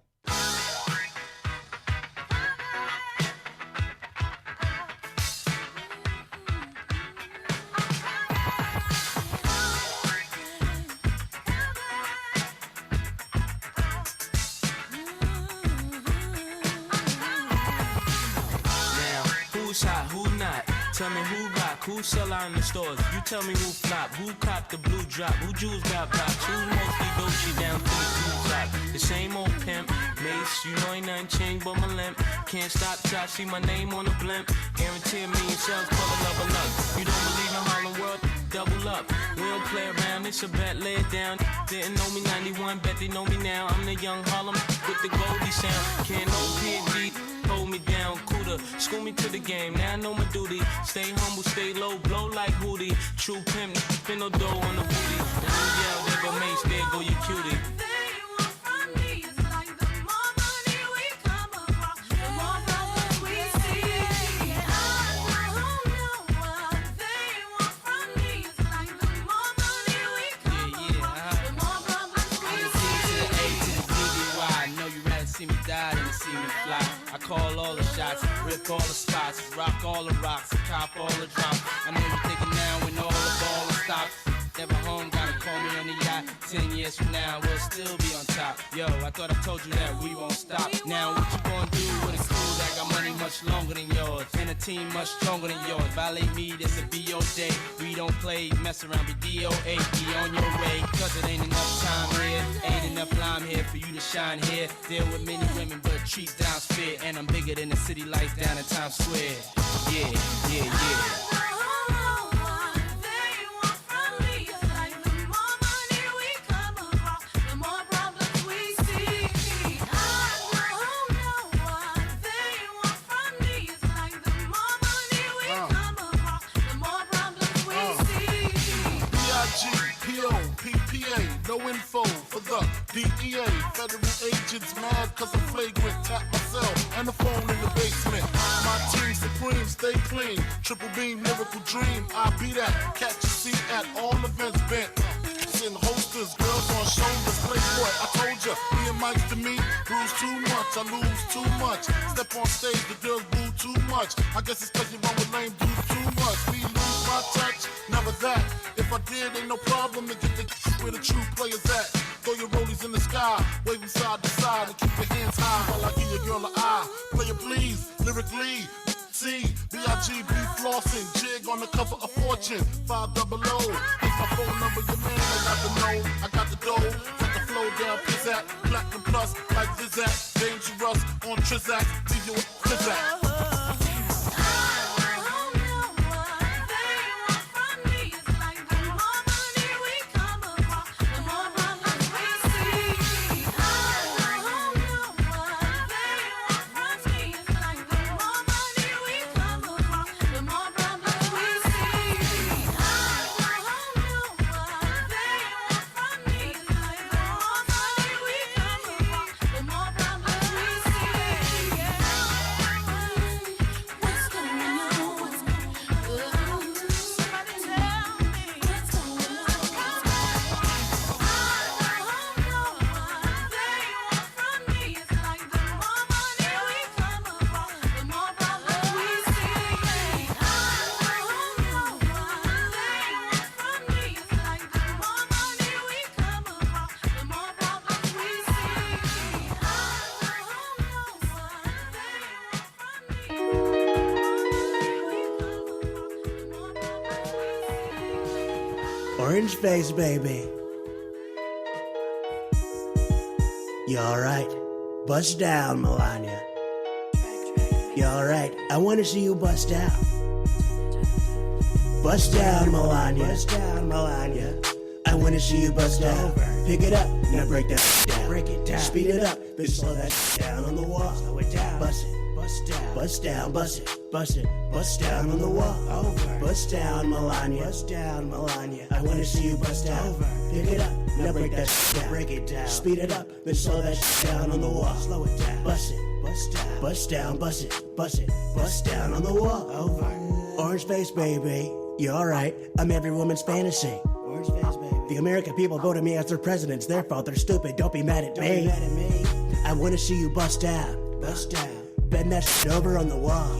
Who's hot, who not? Tell me who rock, who sell out in the stores. You tell me who flop, who cop the blue drop, who jewels got pops, who's mostly Dolce down to the blue top. The same old pimp, Mace, you know ain't nothing changed but my limp. Can't stop till I see my name on the blimp. Guarantee a million sales, pull a level up. You don't believe in Harlem World? Double up. We don't play around, it's a bet, lay it down. Didn't know me 91, bet they know me now. I'm the young Harlem with the Goldie sound. Can't no PhD hold me down, cooler. School me to the game, now I know my duty. Stay humble, stay low, blow like Hootie. True pimp, spin no dough on the booty. And who yell, there go Mace, there go your cutie. I call all the shots, rip all the spots, rock all the rocks, cop all the drops. I know you're thinking now when all the ball stops. Never home, gotta call me on the yacht. 10 years from now, we'll still be on top. Yo, I thought I told you that we won't stop. Now what you gonna do with a crew that got money much longer than yours? And a team much stronger than yours. Violate me, this a BO day. We don't play, mess around, be DOA. Be on your way, cause it ain't enough time here. Ain't enough lime here for you to shine here. Deal with many women, but treat down's fair. And I'm bigger than the city lights down in Times Square. Yeah. no info for the DEA. Federal agents mad cause I'm flagrant. Tap myself and the phone in the basement. My team supreme, stay clean. Triple beam, lyrical dream. I be that. Catch a seat at all events bent. In holsters, girls on shoulders, playboy. I told ya, me and Mike to me, bruise too much, I lose too much. Step on stage, the girls boo too much. I guess it's cause you run with lame dudes too much. Me lose my touch, never that. If I did, ain't no problem to get the where the true players at. Throw your rollies in the sky, wave them side to side, and keep your hands high while I give your girl an eye. Play it please, lyrically. C, B-I-G-B flossing, jig on the cover of Fortune, 500. Here's my phone number, your man, I got the know, I got the dough, got the flow down, pizzazz, platinum plus, like Zizak, dangerous on Trizak, leave you with Trizak. Orange face, baby. You alright? Bust down, Melania. You alright? I wanna see you bust down. Bust down, Melania. Bust down, Melania. I wanna see you bust down. Pick it up, now break that down. Break it down. Speed it up, then slow that down on the wall. Slow it down. Bust it. Bust down. Bust down, bust it. Bust it. Bust down on the wall. Over. Bust down, Melania. Bust down, Melania. I wanna see you bust down. Over. Pick it up, now break that down. Break it down. Speed it up, then slow that down on the wall. Slow it down. Bust it. Bust down. Bust down, bust it. Bust it. Bust down on the wall. Over. Orange face, baby. You alright? I'm every woman's fantasy. Orange face, baby. The American people voted me as their president. It's their fault. They're stupid. Don't be mad at me. Don't be mad at me. I wanna see you bust down. Bust down. Bend that shit over on the wall.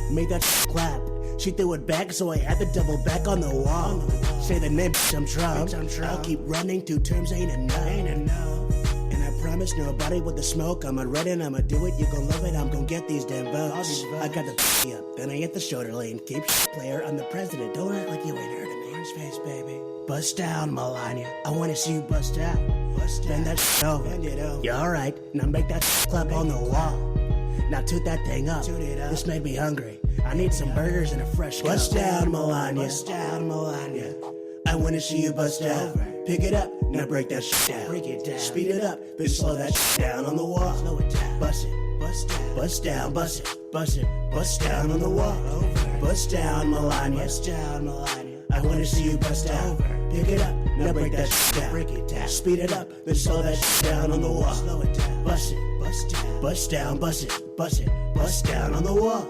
Make that shit clap. She threw it back, so I had to double back on the wall. Say the name, bitch, I'm Trump. I'll keep running. 2 terms ain't enough. And I promise nobody with the smoke. I'ma run it, I'ma do it. You gon' love it. I'm gon' get these damn votes. I got the up, then I hit the shoulder lane. Keep player. I'm the president. Don't act like you ain't heard of me. Orange face, baby. Bust down, Melania. I wanna see you bust out. Bend that shit over. Bend it over. You alright? Now make that shit clap on the wall. Now toot that thing up. This made me hungry. I need some burgers and a fresh cup. Bust down, Melania. Bust down, Melania. I wanna see you bust down. Pick it up. Now break that shit down. Break it down. Speed it up. Then slow that shit down on the wall. Slow it down. Bust it. Bust down. Bust down. Bust it. Bust it. Bust down on the wall. Bust down, Melania. Bust down, Melania. I wanna see you bust down. Pick it up. Now break that shit down. Break it down. Speed it up. Then slow that shit down on the wall. Slow it down. Bust it. Bust down. Bust down. Bust it. Bust it. Bust down on the wall.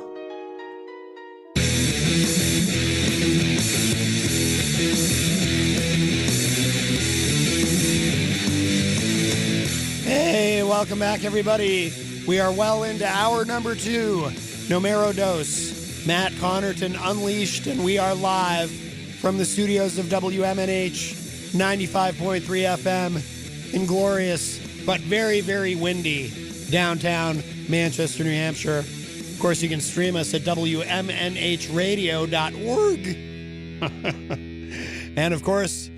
Hey, welcome back, everybody. We are well into hour number 2. Numero dos. Matt Connarton Unleashed, and we are live from the studios of WMNH 95.3 FM in glorious but very, very windy downtown Manchester, New Hampshire. Of course, you can stream us at WMNHradio.org. And, of course,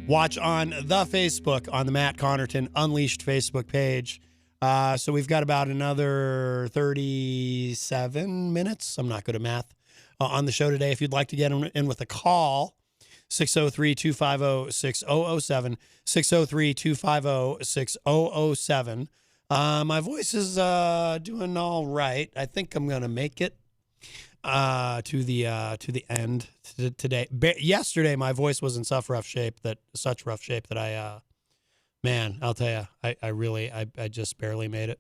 watch on the Facebook on the Matt Connarton Unleashed Facebook page. So we've got about another 37 minutes. I'm not good at math on the show today. If you'd like to get in with a call, 603-250-6007, 603-250-6007. My voice is doing all right. I think I'm going to make it to the end today. Yesterday, my voice was in such rough shape that Man, I'll tell you, I just barely made it.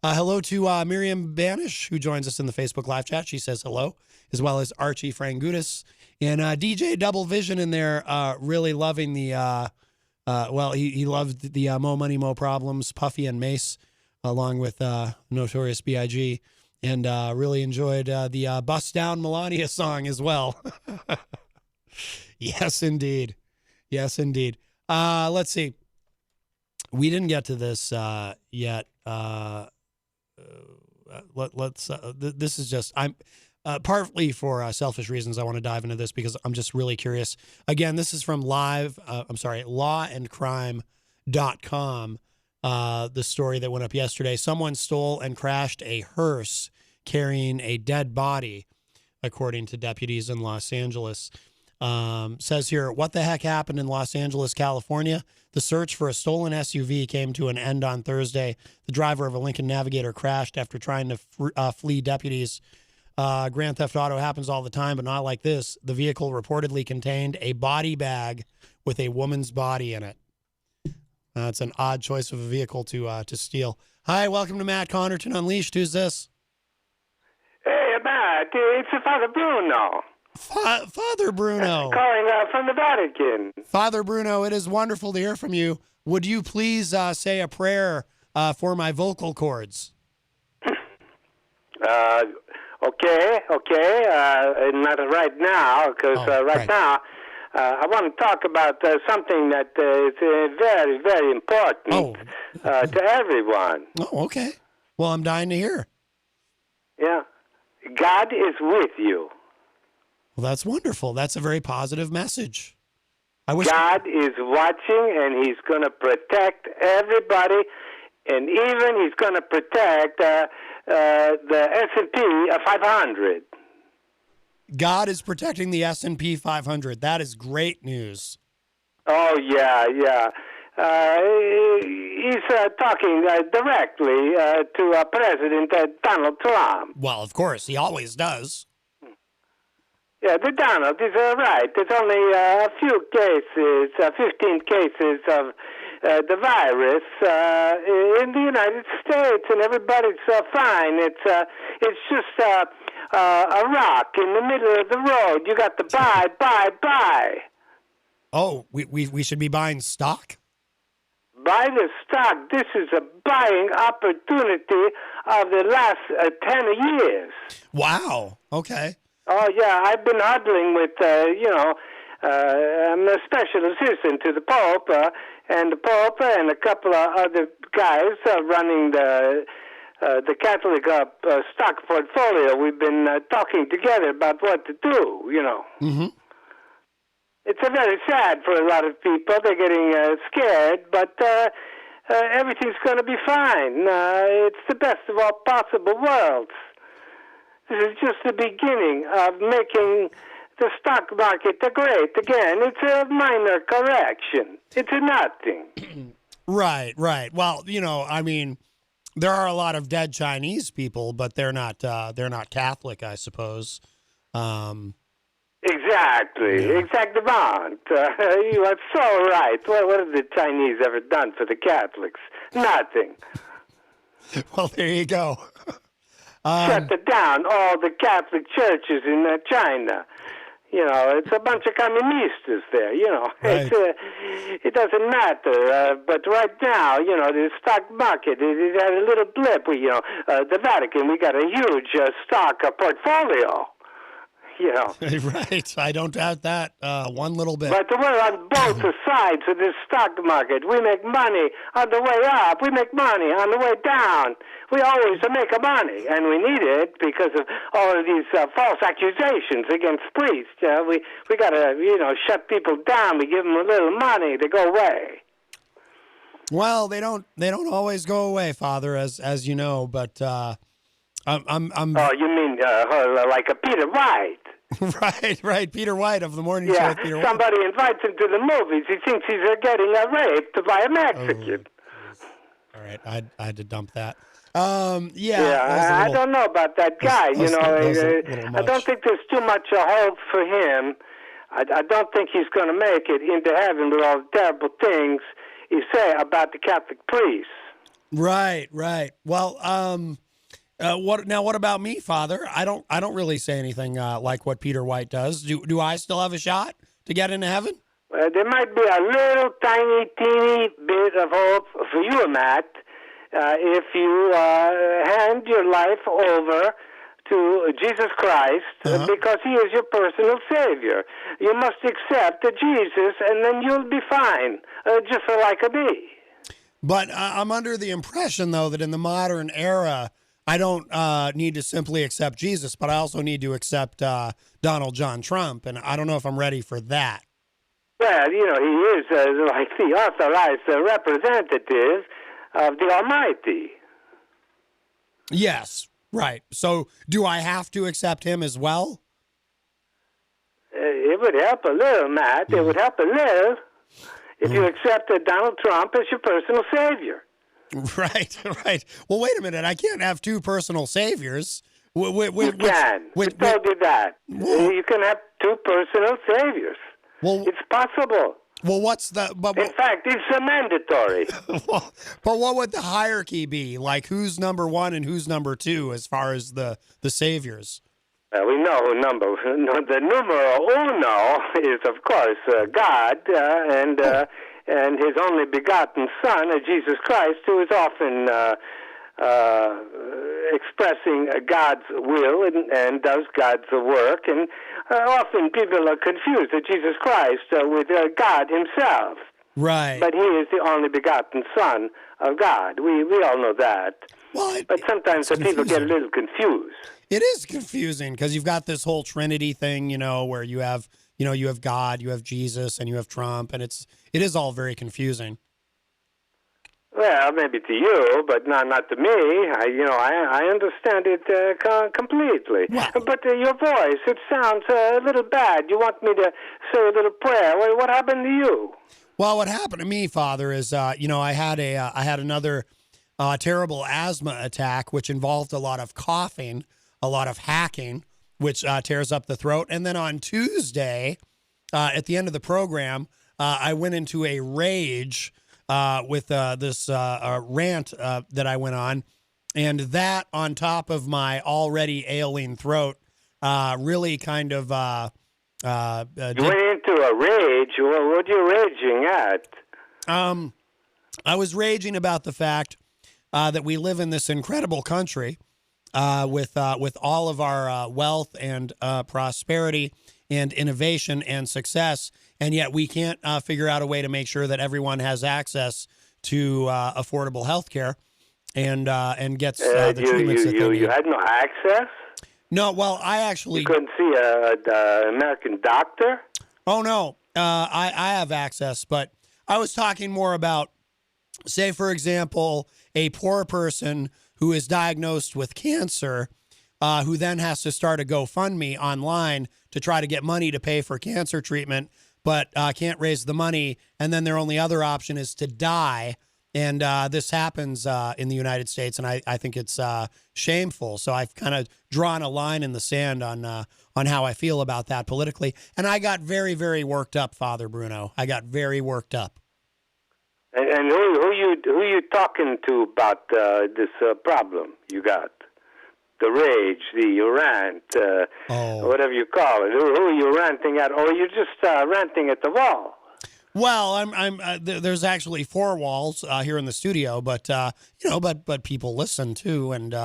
Hello to Miriam Banish, who joins us in the Facebook live chat. She says hello, as well as Archie Frangutis. And DJ Double Vision in there, really loving the, he loved the Mo Money, Mo Problems, Puffy and Mace, along with Notorious B.I.G., and really enjoyed the Bust Down Melania song as well. Yes, indeed. Yes, indeed. Let's see. We didn't get to this yet. This is just, I'm partly for selfish reasons. I want to dive into this because I'm just really curious. Again, this is from lawandcrime.com. The story that went up yesterday. Someone stole and crashed a hearse carrying a dead body, according to deputies in Los Angeles. Says here, what the heck happened in Los Angeles, California? The search for a stolen SUV came to an end on Thursday. The driver of a Lincoln Navigator crashed after trying to flee deputies. Grand theft auto happens all the time, but not like this. The vehicle reportedly contained a body bag with a woman's body in it. It's an odd choice of a vehicle to steal. Hi, welcome to Matt Connarton Unleashed. Who's this? Hey, Matt, it's Father Bruno. Father Bruno. Calling from the Vatican. Father Bruno, it is wonderful to hear from you. Would you please say a prayer for my vocal cords? Okay. Not right now, because right now I want to talk about something that is very, very important to everyone. Oh, okay. Well, I'm dying to hear. Yeah. God is with you. Well, that's wonderful. That's a very positive message. I wish God is watching, and He's going to protect everybody, and even He's going to protect the S&P 500. God is protecting the S&P 500. That is great news. Oh, yeah. He's talking directly to President Donald Trump. Well, of course, he always does. Yeah, the Donald is right. There's only a few cases, 15 cases of the virus in the United States, and everybody's fine. It's just a rock in the middle of the road. You got to buy. Oh, we should be buying stock? Buy the stock. This is a buying opportunity of the last 10 years. Wow. Okay. Oh, yeah, I've been huddling with, I'm a special assistant to the Pope, and a couple of other guys running the Catholic stock portfolio. We've been talking together about what to do, Mm-hmm. It's very sad for a lot of people. They're getting scared, but everything's going to be fine. It's the best of all possible worlds. This is just the beginning of making the stock market great again. It's a minor correction. It's a nothing. Right. Well, I mean, there are a lot of dead Chinese people, but they're not Catholic, I suppose. Exactly. Exactement. You are so right. What have the Chinese ever done for the Catholics? Nothing. Well, there you go. Shut down all the Catholic churches in China. It's a bunch of communistas there, Right. It doesn't matter. But right now, the stock market, it had a little blip. The Vatican, we got a huge stock portfolio. Right. I don't doubt that one little bit. But we're on both sides of this stock market. We make money on the way up. We make money on the way down. We always make money, and we need it because of all of these false accusations against priests. We got to, shut people down. We give them a little money. They go away. Well, they don't always go away, Father, as you know. But I'm. Oh, you mean like a Peter White? Right. Peter White of the Morning Show with Peter White. Somebody invites him to the movies. He thinks he's getting raped by a Mexican. All right, I had to dump that. I don't know about that guy. I don't think there's too much hope for him. I don't think he's going to make it into heaven with all the terrible things you say about the Catholic priests. Right, right. Well, what about me, Father? I don't really say anything like what Peter White does. Do I still have a shot to get into heaven? There might be a little tiny, teeny bit of hope for you, Matt, if you hand your life over to Jesus Christ, because he is your personal Savior. You must accept Jesus, and then you'll be fine, just like a bee. But I'm under the impression, though, that in the modern era, I don't need to simply accept Jesus, but I also need to accept Donald John Trump, and I don't know if I'm ready for that. Well, he is like the authorized representative of the Almighty. Yes, right. So do I have to accept him as well? It would help a little, Matt. It would help a little if you accepted Donald Trump as your personal savior. Right, right. Well, wait a minute. I can't have two personal saviors. You can. Who told you that? You can have two personal saviors. Well, it's possible. Well, what's the... In fact, it's mandatory. But what would the hierarchy be? Like, who's number one and who's number two as far as the saviors? We know the numero uno is, of course, God and his only begotten Son, Jesus Christ, who is often expressing God's will and does God's work. And often people are confused with Jesus Christ with God himself. Right. But he is the only begotten Son of God. We all know that. Well, but sometimes the people get a little confused. It is confusing because you've got this whole Trinity thing, where you have God, you have Jesus, and you have Trump, and it is all very confusing. Well, maybe to you, but not to me. I understand it completely. But your voice, it sounds a little bad. You want me to say a little prayer? What happened to you? Well, what happened to me, Father, is I had another terrible asthma attack, which involved a lot of coughing, a lot of hacking, which tears up the throat. And then on Tuesday, at the end of the program, I went into a rage with this rant that I went on. And that, on top of my already ailing throat, really kind of... you went into a rage? What are you raging at? I was raging about the fact that we live in this incredible country with all of our wealth and prosperity and innovation and success, and yet we can't figure out a way to make sure that everyone has access to affordable health care and gets the treatments that they need. You had no access? No, well, I actually... You couldn't see an American doctor? Oh, no. I have access, but I was talking more about, say, for example, a poor person who is diagnosed with cancer, who then has to start a GoFundMe online to try to get money to pay for cancer treatment, but can't raise the money, and then their only other option is to die. And this happens in the United States, and I think it's shameful. So I've kind of drawn a line in the sand on how I feel about that politically. And I got very, very worked up, Father Bruno. I got very worked up. And who you talking to about this problem you got? The rage, the rant, whatever you call it. Who are you ranting at? Or are you just ranting at the wall? Well, there's actually four walls here in the studio, but but people listen too, and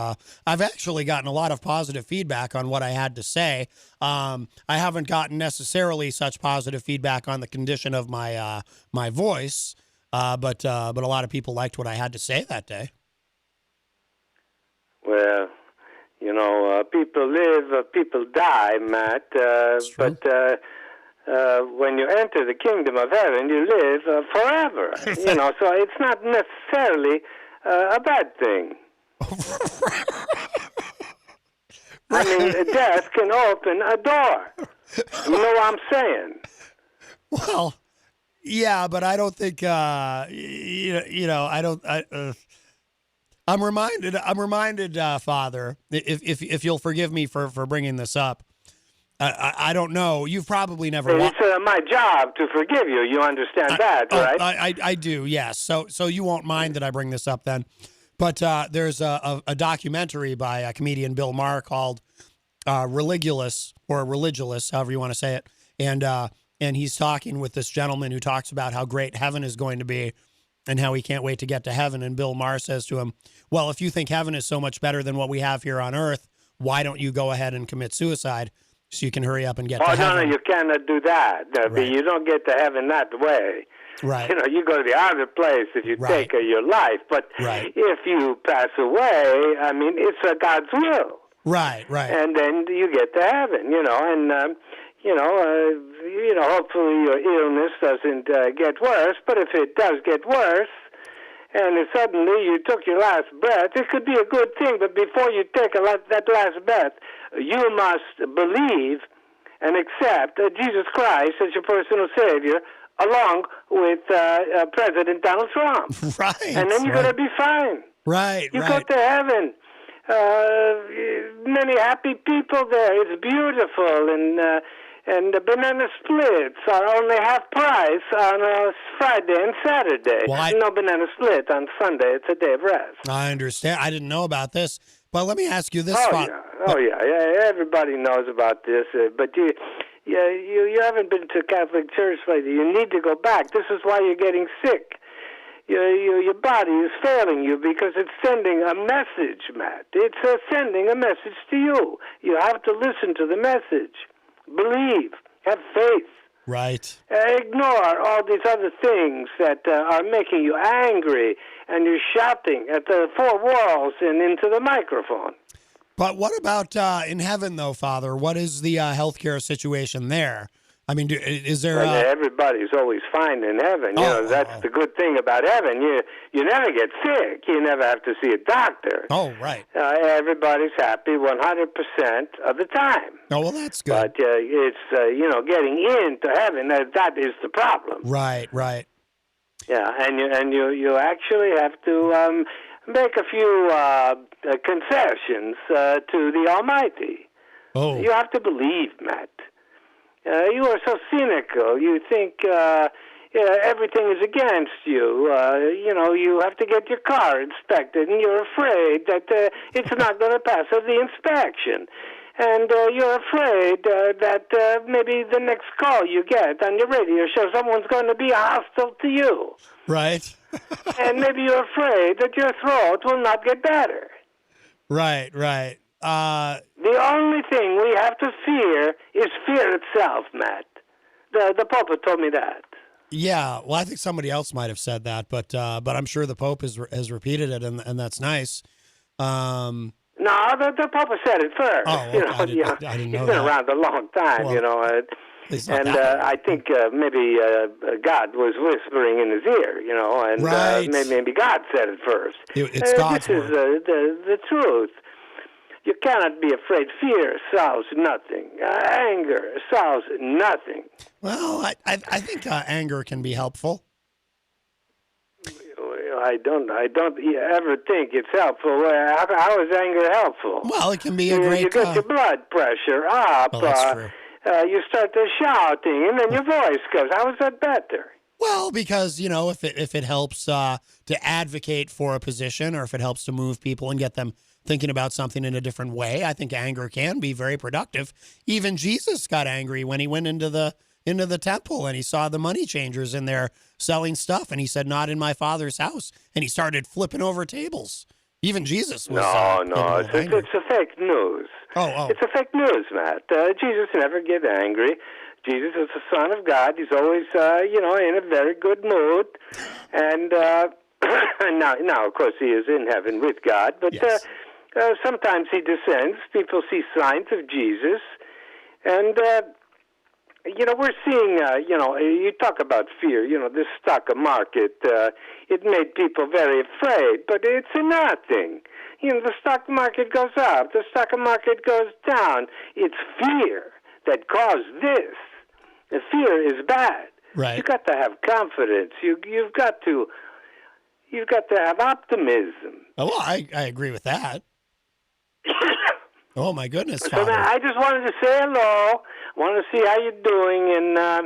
I've actually gotten a lot of positive feedback on what I had to say. I haven't gotten necessarily such positive feedback on the condition of my my voice, but a lot of people liked what I had to say that day. Well, people live, people die, Matt. But when you enter the kingdom of heaven, you live forever. So it's not necessarily a bad thing. I mean, death can open a door. You know what I'm saying? Well, yeah, but I don't think I'm reminded, Father, if you'll forgive me for bringing this up. I don't know. You've probably never. It's my job to forgive you. You understand that, right? I do. Yes. So you won't mind that I bring this up then. But there's a documentary by a comedian Bill Maher called Religulous or Religulous, however you want to say it, and he's talking with this gentleman who talks about how great heaven is going to be and how he can't wait to get to heaven. And Bill Maher says to him, well, if you think heaven is so much better than what we have here on earth, why don't you go ahead and commit suicide so you can hurry up and get to heaven? No, you cannot do that. Right. You don't get to heaven that way. Right. You go to the other place if you take your life. But if you pass away, I mean, it's God's will. Right. And then you get to heaven, and hopefully your illness doesn't get worse. But if it does get worse, and if suddenly you took your last breath, it could be a good thing. But before you take that last breath, you must believe and accept Jesus Christ as your personal Savior, along with President Donald Trump. Right. And then you're going to be fine. Right. You go to heaven. Many happy people there. It's beautiful, and the banana splits are only half price on Friday and Saturday. Well, no banana split on Sunday. It's a day of rest. I understand. I didn't know about this. But let me ask you this. Yeah. Everybody knows about this. But you haven't been to Catholic Church lately. You need to go back. This is why you're getting sick. Your body is failing you because it's sending a message, Matt. It's sending a message to you. You have to listen to the message. Believe. Have faith. Right. Ignore all these other things that are making you angry, and you're shouting at the four walls and into the microphone. But what about in heaven, though, Father? What is the healthcare situation there? I mean, is there? Everybody's always fine in heaven. That's the good thing about heaven. You never get sick. You never have to see a doctor. Oh, right. Everybody's happy 100% of the time. Oh, well, that's good. But it's getting into heaven. That is the problem. Right. Yeah, and you actually have to make a few concessions to the Almighty. Oh. You have to believe, Matt. You are so cynical. You think everything is against you. You have to get your car inspected, and you're afraid that it's not going to pass the inspection. And you're afraid that maybe the next call you get on your radio show, someone's going to be hostile to you. Right. And maybe you're afraid that your throat will not get better. Right. The only thing we have to fear is fear itself, Matt. The Pope told me that. Yeah, well, I think somebody else might have said that, but I'm sure the Pope has repeated it, and that's nice. No, the Pope said it first. Oh, okay. I didn't know he's been around a long time, well, I think maybe God was whispering in his ear, and right. Maybe God said it first. It's God's This word. is the truth. You cannot be afraid. Fear solves nothing. Anger solves nothing. Well, I think anger can be helpful. I don't ever think it's helpful. How is anger helpful? Well, it can be a great. You get your blood pressure up. Well, that's true. You start to shouting, and then your voice goes. How is that better? Well, because if it helps to advocate for a position, or if it helps to move people and get them thinking about something in a different way, I think anger can be very productive. Even Jesus got angry when he went into the temple and he saw the money changers in there selling stuff, and he said, "Not in my Father's house," and he started flipping over tables. Even Jesus was no, it's a fake news. Oh. It's a fake news, Matt. Jesus never get angry. Jesus is the Son of God. He's always, in a very good mood, and now, of course, he is in heaven with God. But yes. Sometimes he descends. People see signs of Jesus, and we're seeing. You talk about fear. This stock market. It made people very afraid, but it's nothing. The stock market goes up. The stock market goes down. It's fear that caused this. The fear is bad. Right. You got to have confidence. You've got to have optimism. Oh, well, I agree with that. Oh, my goodness, So Father. now I just wanted to say hello. I wanted to see how you're doing, and I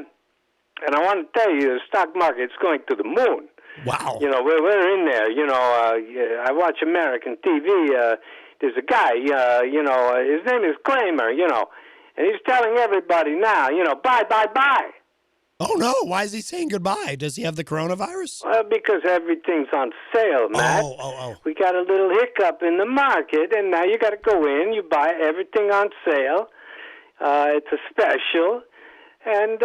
want to tell you, the stock market's going to the moon. Wow. You know, we're in there. You know, I watch American TV. There's a guy, his name is Kramer, and he's telling everybody now, buy, buy, buy. Oh, no. Why is he saying goodbye? Does he have the coronavirus? Well, because everything's on sale, Matt. Oh. We got a little hiccup in the market, and now you got to go in. You buy everything on sale. It's a special, and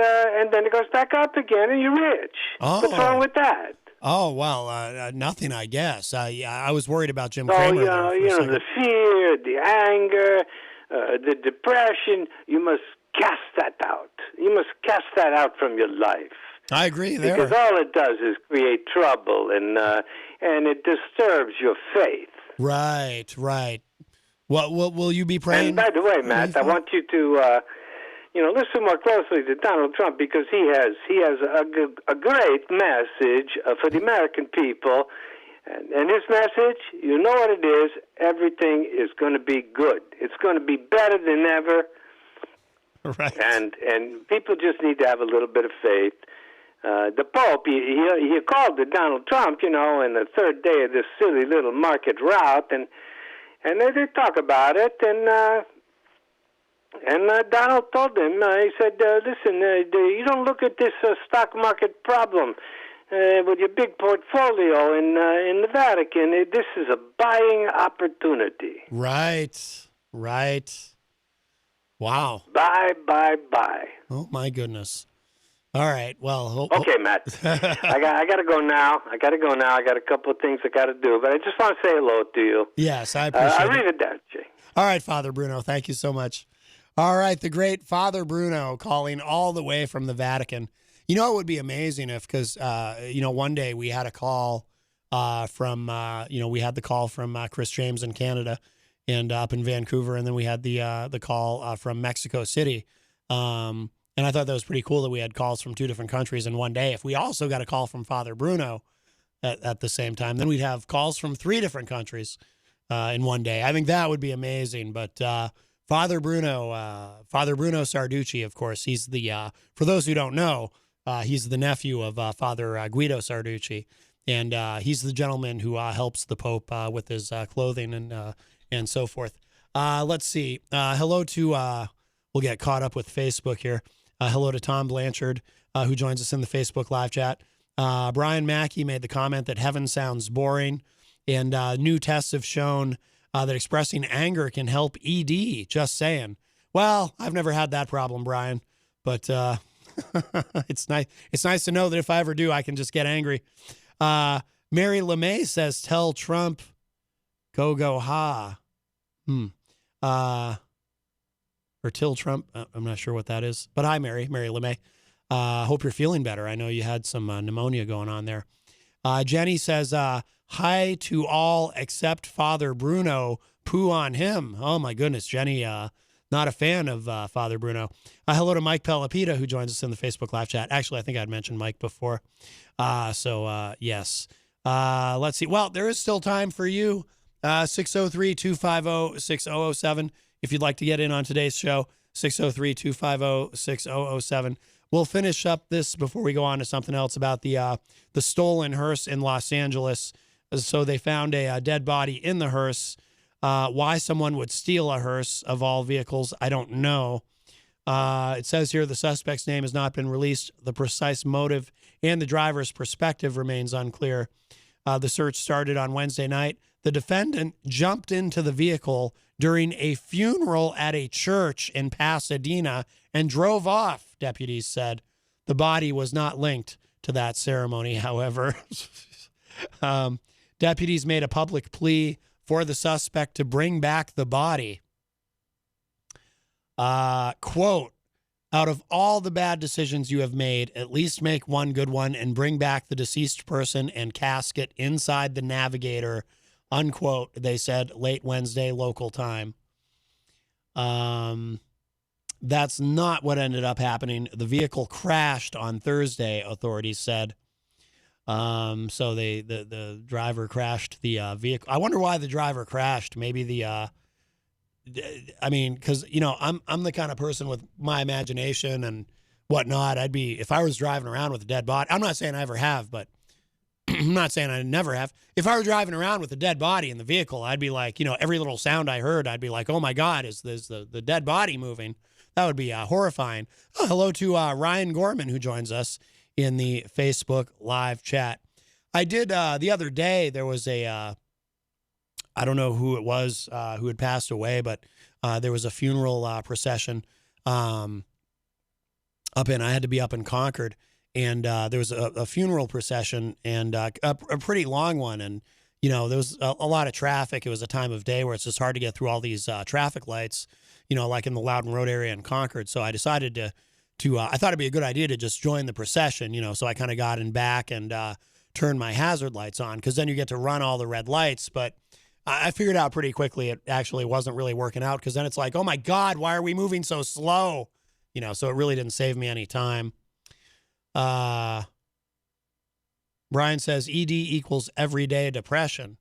then it goes back up again, and you're rich. Oh. What's wrong with that? Oh, well, nothing, I guess. I was worried about Jim So, Cramer. the fear, the anger, the depression, you must cast that out. You must cast that out from your life. I agree there. Because all it does is create trouble, and it disturbs your faith. Right. What will you be praying? And by the way, Matt, I want you to listen more closely to Donald Trump, because he has a great message for the American people, and his message, you know what it is: everything is going to be good. It's going to be better than ever. Right. And people just need to have a little bit of faith. The Pope, he called to Donald Trump, in the third day of this silly little market rout, and they talk about it, and Donald told him, he said, listen, you don't look at this stock market problem with your big portfolio in the Vatican. This is a buying opportunity. Right. Wow. Buy. Oh, my goodness. All right. Well. Okay, Matt. I got to go now. I got a couple of things I got to do, but I just want to say hello to you. Yes, I appreciate it. Arrivederci. All right, Father Bruno. Thank you so much. All right, the great Father Bruno calling all the way from the Vatican. It would be amazing if, because, one day we had a call from Chris James in Canada and up in Vancouver, and then we had the call from Mexico City. And I thought that was pretty cool that we had calls from two different countries in one day. If we also got a call from Father Bruno at the same time, then we'd have calls from three different countries in one day. I think that would be amazing. But Father Bruno Sarducci, of course, he's for those who don't know, he's the nephew of Father Guido Sarducci, and he's the gentleman who helps the Pope with his clothing and so forth. Let's see. Hello to, we'll get caught up with Facebook here. Hello to Tom Blanchard, who joins us in the Facebook live chat. Brian Mackey made the comment that heaven sounds boring, and new tests have shown that expressing anger can help ED. Just saying. Well, I've never had that problem, Brian, but it's nice. It's nice to know that if I ever do, I can just get angry. Mary LeMay says, "Tell Trump, go ha." Or till Trump. I'm not sure what that is. But hi, Mary LeMay. Hope you're feeling better. I know you had some pneumonia going on there. Jenny says, hi to all except Father Bruno. Poo on him. Oh, my goodness, Jenny. Not a fan of Father Bruno. Hello to Mike Pelopita, who joins us in the Facebook live chat. Actually, I think I'd mentioned Mike before. Yes. Let's see. Well, there is still time for you. 603-250-6007. If you'd like to get in on today's show, 603-250-6007. We'll finish up this before we go on to something else about the stolen hearse in Los Angeles. So they found a dead body in the hearse. Why someone would steal a hearse of all vehicles, I don't know. It says here the suspect's name has not been released. The precise motive and the driver's perspective remains unclear. The search started on Wednesday night. The defendant jumped into the vehicle during a funeral at a church in Pasadena and drove off, deputies said. The body was not linked to that ceremony, however. Deputies made a public plea for the suspect to bring back the body. Quote, out of all the bad decisions you have made, at least make one good one and bring back the deceased person and casket inside the Navigator, unquote, they said late Wednesday local time. That's not what ended up happening. The vehicle crashed on Thursday, authorities said. So the driver crashed the vehicle. I wonder why the driver crashed. Maybe the I mean, because, you know, I'm the kind of person with my imagination and whatnot. If I was driving around with a dead body, I'm not saying I ever have, but I'm not saying I never have. If I were driving around with a dead body in the vehicle, I'd be like, you know, every little sound I heard, I'd be like, oh my God, is the dead body moving? That would be horrifying. Oh, hello to Ryan Gorman, who joins us in the Facebook live chat. I did the other day, there was I don't know who it was who had passed away, but there was a funeral procession I had to be up in Concord. And there was a funeral procession and a pretty long one. And, you know, there was a lot of traffic. It was a time of day where it's just hard to get through all these traffic lights, you know, like in the Loudon Road area in Concord. So I decided to I thought it'd be a good idea to just join the procession, you know, so I kind of got in back and turned my hazard lights on, because then you get to run all the red lights. But I figured out pretty quickly it actually wasn't really working out, because then it's like, oh, my God, why are we moving so slow? You know, so it really didn't save me any time. Brian says ED equals everyday depression.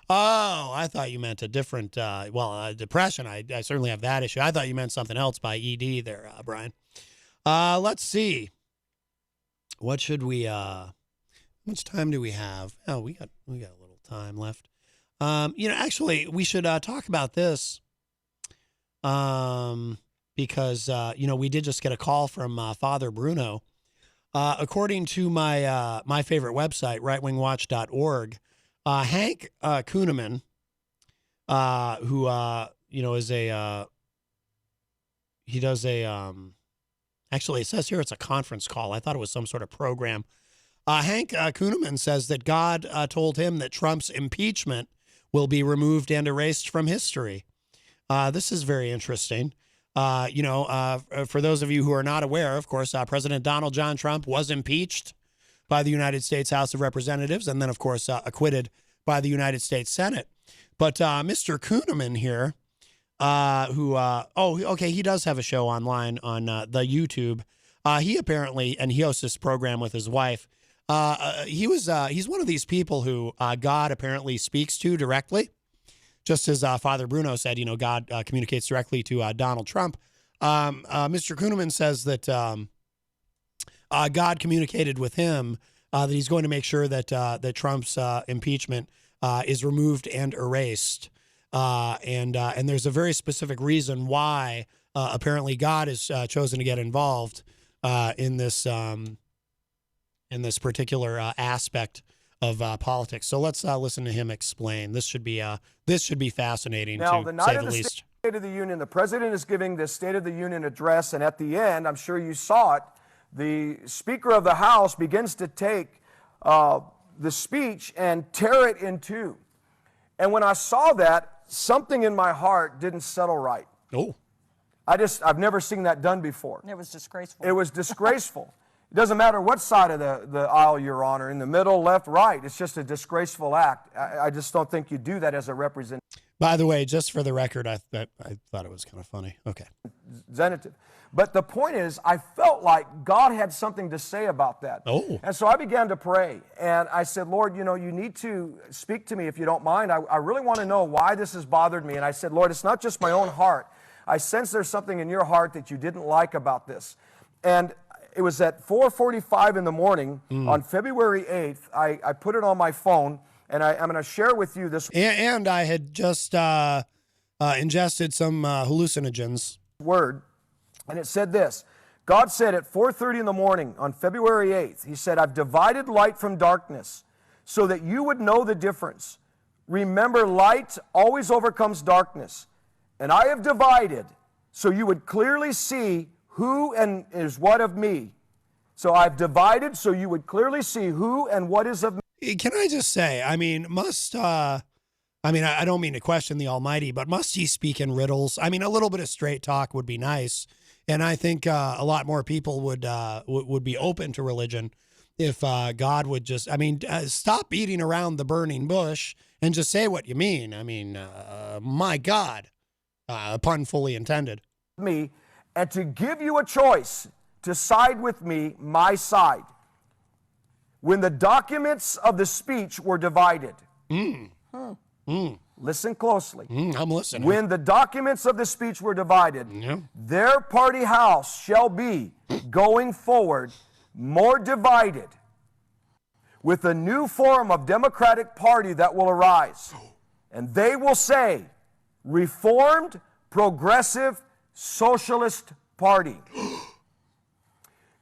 Oh, I thought you meant a different, depression. I certainly have that issue. I thought you meant something else by ED there, Brian. Let's see. What should we, how much time do we have? Oh, we got a little time left. You know, actually we should, talk about this, because, you know, we did just get a call from, Father Bruno. According to my favorite website, rightwingwatch.org, Hank Kuhneman, who you know is he does actually it says here it's a conference call. I thought it was some sort of program. Hank Kuhneman says that God told him that Trump's impeachment will be removed and erased from history. This is very interesting. You know, for those of you who are not aware, of course, President Donald John Trump was impeached by the United States House of Representatives and then, of course, acquitted by the United States Senate. But Mr. Kuhneman here, he does have a show online on the YouTube. He apparently, and he hosts this program with his wife. He's one of these people who God apparently speaks to directly. Just as Father Bruno said, you know, God communicates directly to Donald Trump. Mr. Kuhneman says that God communicated with him that he's going to make sure that Trump's impeachment is removed and erased. And there's a very specific reason why apparently God has chosen to get involved in this particular aspect of politics. So let's listen to him explain. This should be fascinating, now, to the night say of the the least. State of the Union, the president is giving this State of the Union address, and at the end, I'm sure you saw it, the Speaker of the House begins to take the speech and tear it in two. And when I saw that, something in my heart didn't settle right. Oh. I've never seen that done before. It was disgraceful. It was disgraceful. It doesn't matter what side of the aisle you're on, or in the middle, left, right. It's just a disgraceful act. I just don't think you do that as a representative. By the way, just for the record, I thought it was kind of funny. Okay. Representative. But the point is, I felt like God had something to say about that. Oh. And so I began to pray. And I said, Lord, you know, you need to speak to me if you don't mind. I really want to know why this has bothered me. And I said, Lord, it's not just my own heart. I sense there's something in your heart that you didn't like about this. And it was at 4:45 in the morning on February 8th. I put it on my phone, and I'm going to share with you this. And I had just ingested some hallucinogens. Word, and it said this. God said at 4:30 in the morning on February 8th, he said, I've divided light from darkness so that you would know the difference. Remember, light always overcomes darkness. And I have divided so you would clearly see who and is what of me. So I've divided so you would clearly see who and what is of me. Can I just say, I mean, I don't mean to question the Almighty, but must he speak in riddles? I mean, a little bit of straight talk would be nice. And I think a lot more people would be open to religion if God would just, stop beating around the burning bush and just say what you mean. I mean, my God, pun fully intended. Me, and to give you a choice to side with me, my side. When the documents of the speech were divided. listen closely. I'm listening. When the documents of the speech were divided, their party house shall be, going forward, more divided, with a new form of Democratic Party that will arise. And they will say, Reformed, Progressive, Socialist Party.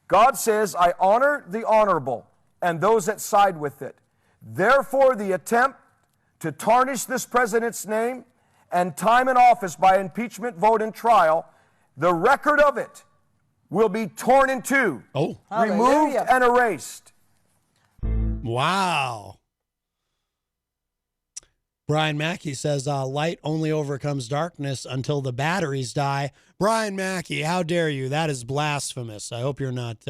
God says, I honor the honorable and those that side with it. Therefore, the attempt to tarnish this president's name and time in office by impeachment vote and trial, the record of it will be torn in two, removed and erased. Wow. Brian Mackey says, light only overcomes darkness until the batteries die. Brian Mackey, how dare you? That is blasphemous. I hope you're not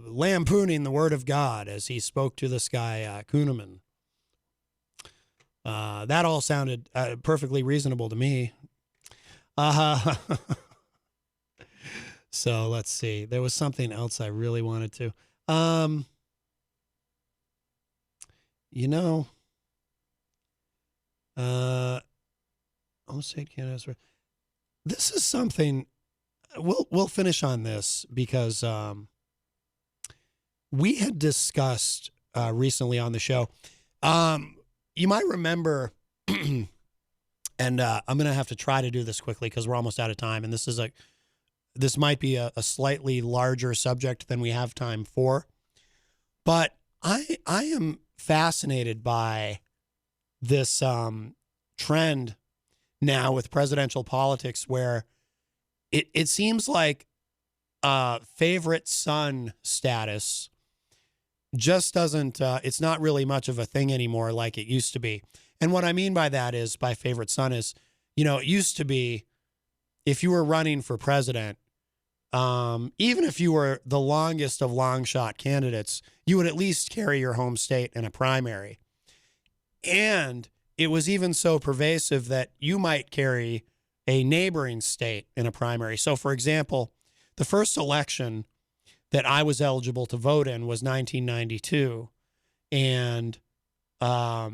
lampooning the word of God as he spoke to this guy, Kuhneman. That all sounded perfectly reasonable to me. So let's see. There was something else I really wanted to. State candidates. This is something we'll finish on this because we had discussed recently on the show. You might remember, and I'm going to have to try to do this quickly because we're almost out of time, and this might be a slightly larger subject than we have time for. But I am fascinated by this trend now with presidential politics where it seems like favorite son status just doesn't, it's not really much of a thing anymore like it used to be. And what I mean by that is, by favorite son is, it used to be if you were running for president, even if you were the longest of long shot candidates, you would at least carry your home state in a primary. And it was even so pervasive that you might carry a neighboring state in a primary. So, for example, the first election that I was eligible to vote in was 1992. And a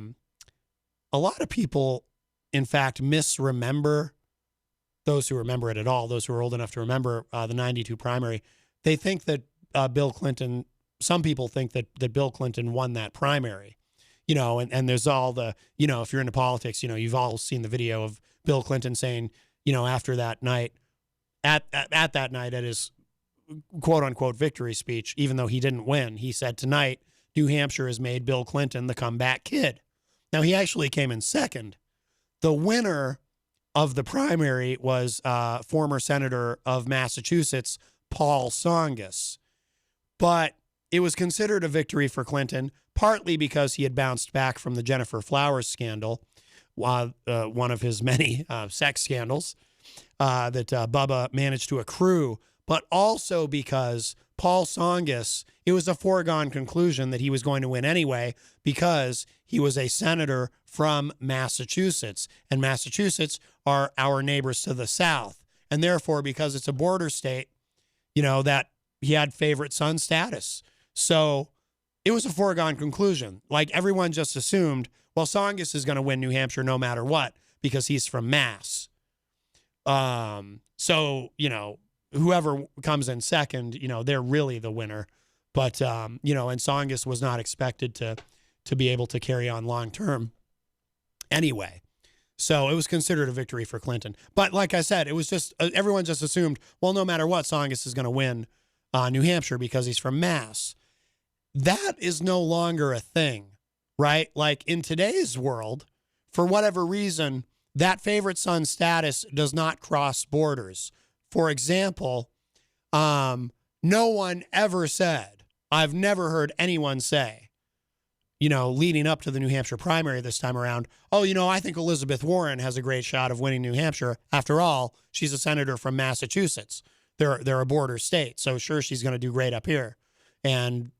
lot of people, in fact, misremember, those who remember it at all, those who are old enough to remember the 92 primary. They think that Bill Clinton, some people think that Bill Clinton won that primary. And there's all the, if you're into politics, you've all seen the video of Bill Clinton saying, after that night, at that night, at his quote unquote victory speech, even though he didn't win, he said, tonight, New Hampshire has made Bill Clinton the comeback kid. Now, he actually came in second. The winner of the primary was former senator of Massachusetts, Paul Tsongas. But it was considered a victory for Clinton, partly because he had bounced back from the Jennifer Flowers scandal, one of his many sex scandals that Bubba managed to accrue, but also because Paul Tsongas, it was a foregone conclusion that he was going to win anyway because he was a senator from Massachusetts, and Massachusetts are our neighbors to the south. And therefore, because it's a border state, that he had favorite son status. So it was a foregone conclusion. Like, everyone just assumed, well, Tsongas is going to win New Hampshire no matter what because he's from Mass. So, whoever comes in second, they're really the winner. But, and Tsongas was not expected to be able to carry on long term anyway. So it was considered a victory for Clinton. But like I said, it was just, everyone just assumed, well, no matter what, Tsongas is going to win New Hampshire because he's from Mass. That is no longer a thing, right? Like, in today's world, for whatever reason, that favorite son status does not cross borders. For example, no one ever said, I've never heard anyone say, leading up to the New Hampshire primary this time around, oh, I think Elizabeth Warren has a great shot of winning New Hampshire. After all, she's a senator from Massachusetts. They're a border state, so sure, she's going to do great up here. And,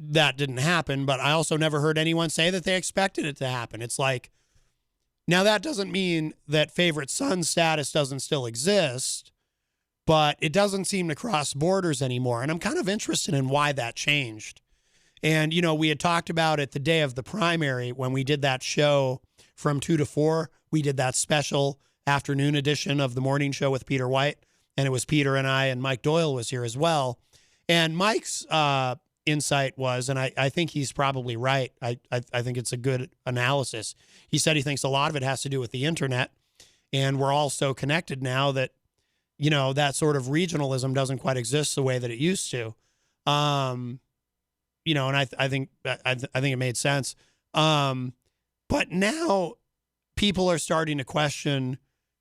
that didn't happen, but I also never heard anyone say that they expected it to happen. It's like, now that doesn't mean that favorite son status doesn't still exist, but it doesn't seem to cross borders anymore. And I'm kind of interested in why that changed. And, you know, we had talked about it the day of the primary when we did that show from 2 to 4. We did that special afternoon edition of the morning show with Peter White. And it was Peter and I, and Mike Doyle was here as well. And Mike's insight was, and I think he's probably right. I think it's a good analysis. He said he thinks a lot of it has to do with the internet. And we're all so connected now that, you know, that sort of regionalism doesn't quite exist the way that it used to. You know, and I think it made sense. But now people are starting to question,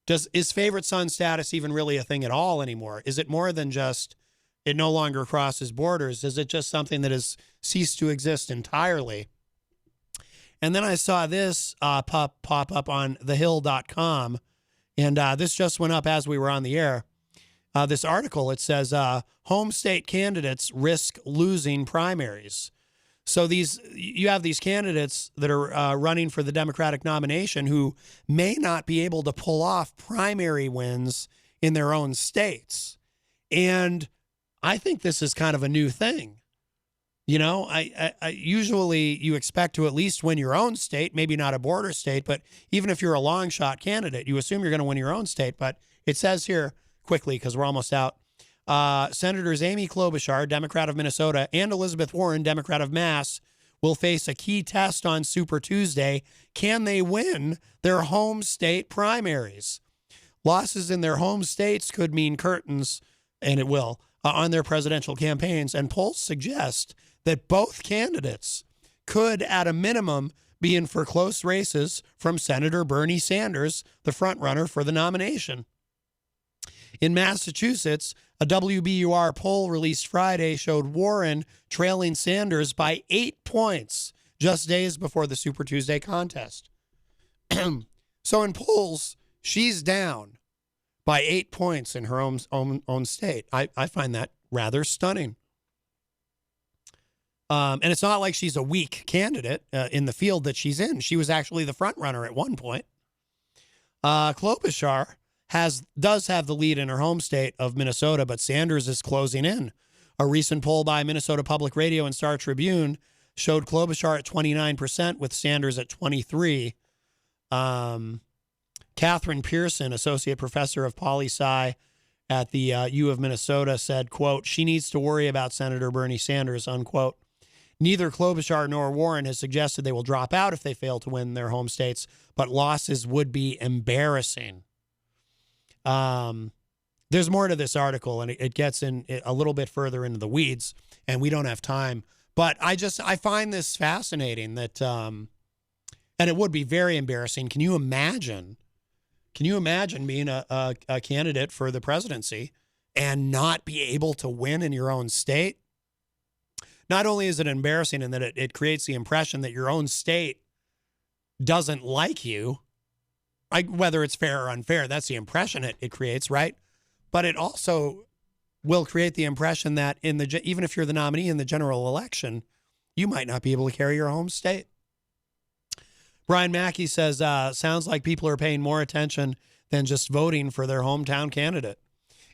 is favorite son status even really a thing at all anymore? Is it more than just it no longer crosses borders? Is it just something that has ceased to exist entirely? And then I saw this pop up on thehill.com, and this just went up as we were on the air. This article, it says, home state candidates risk losing primaries. So you have these candidates that are running for the Democratic nomination who may not be able to pull off primary wins in their own states. And I think this is kind of a new thing. You know, I usually you expect to at least win your own state, maybe not a border state, but even if you're a long shot candidate, you assume you're going to win your own state. But it says here quickly, because we're almost out, Senators Amy Klobuchar, Democrat of Minnesota, and Elizabeth Warren, Democrat of Mass, will face a key test on Super Tuesday. Can they win their home state primaries? Losses in their home states could mean curtains, and it will, on their presidential campaigns. And polls suggest that both candidates could, at a minimum, be in for close races from Senator Bernie Sanders, the frontrunner for the nomination. In Massachusetts, a WBUR poll released Friday showed Warren trailing Sanders by 8 points just days before the Super Tuesday contest. So in polls, she's down by 8 points in her own state. I find that rather stunning. And it's not like she's a weak candidate in the field that she's in. She was actually the front runner at one point. Klobuchar does have the lead in her home state of Minnesota, but Sanders is closing in. A recent poll by Minnesota Public Radio and Star Tribune showed Klobuchar at 29% with Sanders at 23%. Catherine Pearson, associate professor of poli-sci at the U of Minnesota, said, quote, she needs to worry about Senator Bernie Sanders, unquote. Neither Klobuchar nor Warren has suggested they will drop out if they fail to win their home states, but losses would be embarrassing. There's more to this article, and it gets in a little bit further into the weeds, and we don't have time. But I find this fascinating that, and it would be very embarrassing. Can you imagine being a candidate for the presidency and not be able to win in your own state? Not only is it embarrassing in that it creates the impression that your own state doesn't like you, whether it's fair or unfair, that's the impression it creates, right? But it also will create the impression that even if you're the nominee in the general election, you might not be able to carry your home state. Brian Mackey says, sounds like people are paying more attention than just voting for their hometown candidate.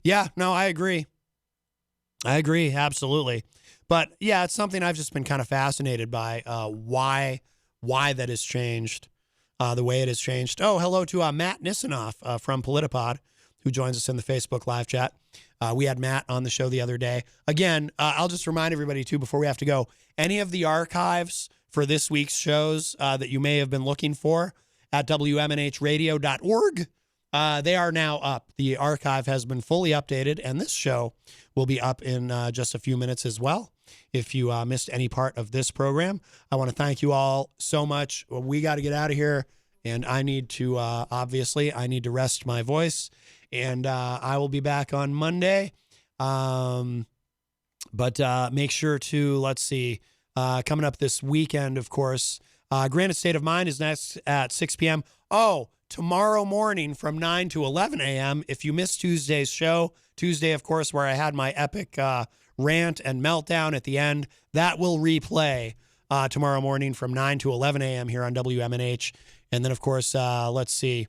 Yeah, no, I agree. Absolutely. But yeah, it's something I've just been kind of fascinated by, why that has changed the way it has changed. Oh, hello to Matt Nisanoff from Politipod, who joins us in the Facebook live chat. We had Matt on the show the other day. Again, I'll just remind everybody, too, before we have to go, any of the archives for this week's shows that you may have been looking for at WMNHradio.org, they are now up. The archive has been fully updated, and this show will be up in just a few minutes as well. If you missed any part of this program, I want to thank you all so much. We got to get out of here, and I need to, obviously, I need to rest my voice, and I will be back on Monday. But make sure to, let's see, coming up this weekend, of course, Granite State of Mind is next at 6 p.m. Oh, tomorrow morning from 9 to 11 a.m. If you missed Tuesday's show, Tuesday, of course, where I had my epic rant and meltdown at the end, that will replay tomorrow morning from 9 to 11 a.m. here on WMNH. And then, of course, let's see,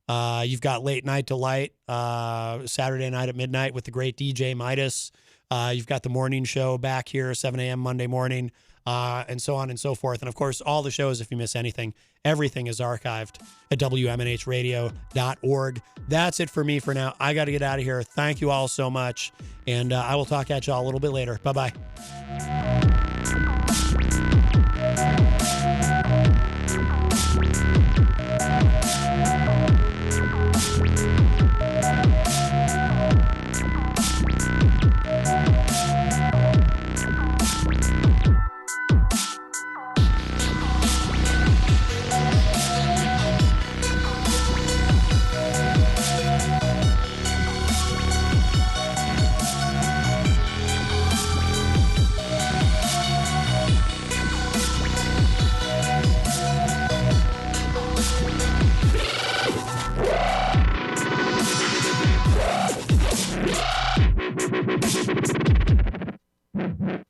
you've got Late Night Delight Saturday night at midnight with the great DJ Midas. You've got the morning show back here, 7 a.m. Monday morning. and so on and so forth. And of course, all the shows, if you miss anything, everything is archived at WMNHradio.org. That's it for me for now. I got to get out of here. Thank you all so much. And I will talk at y'all a little bit later. Bye-bye.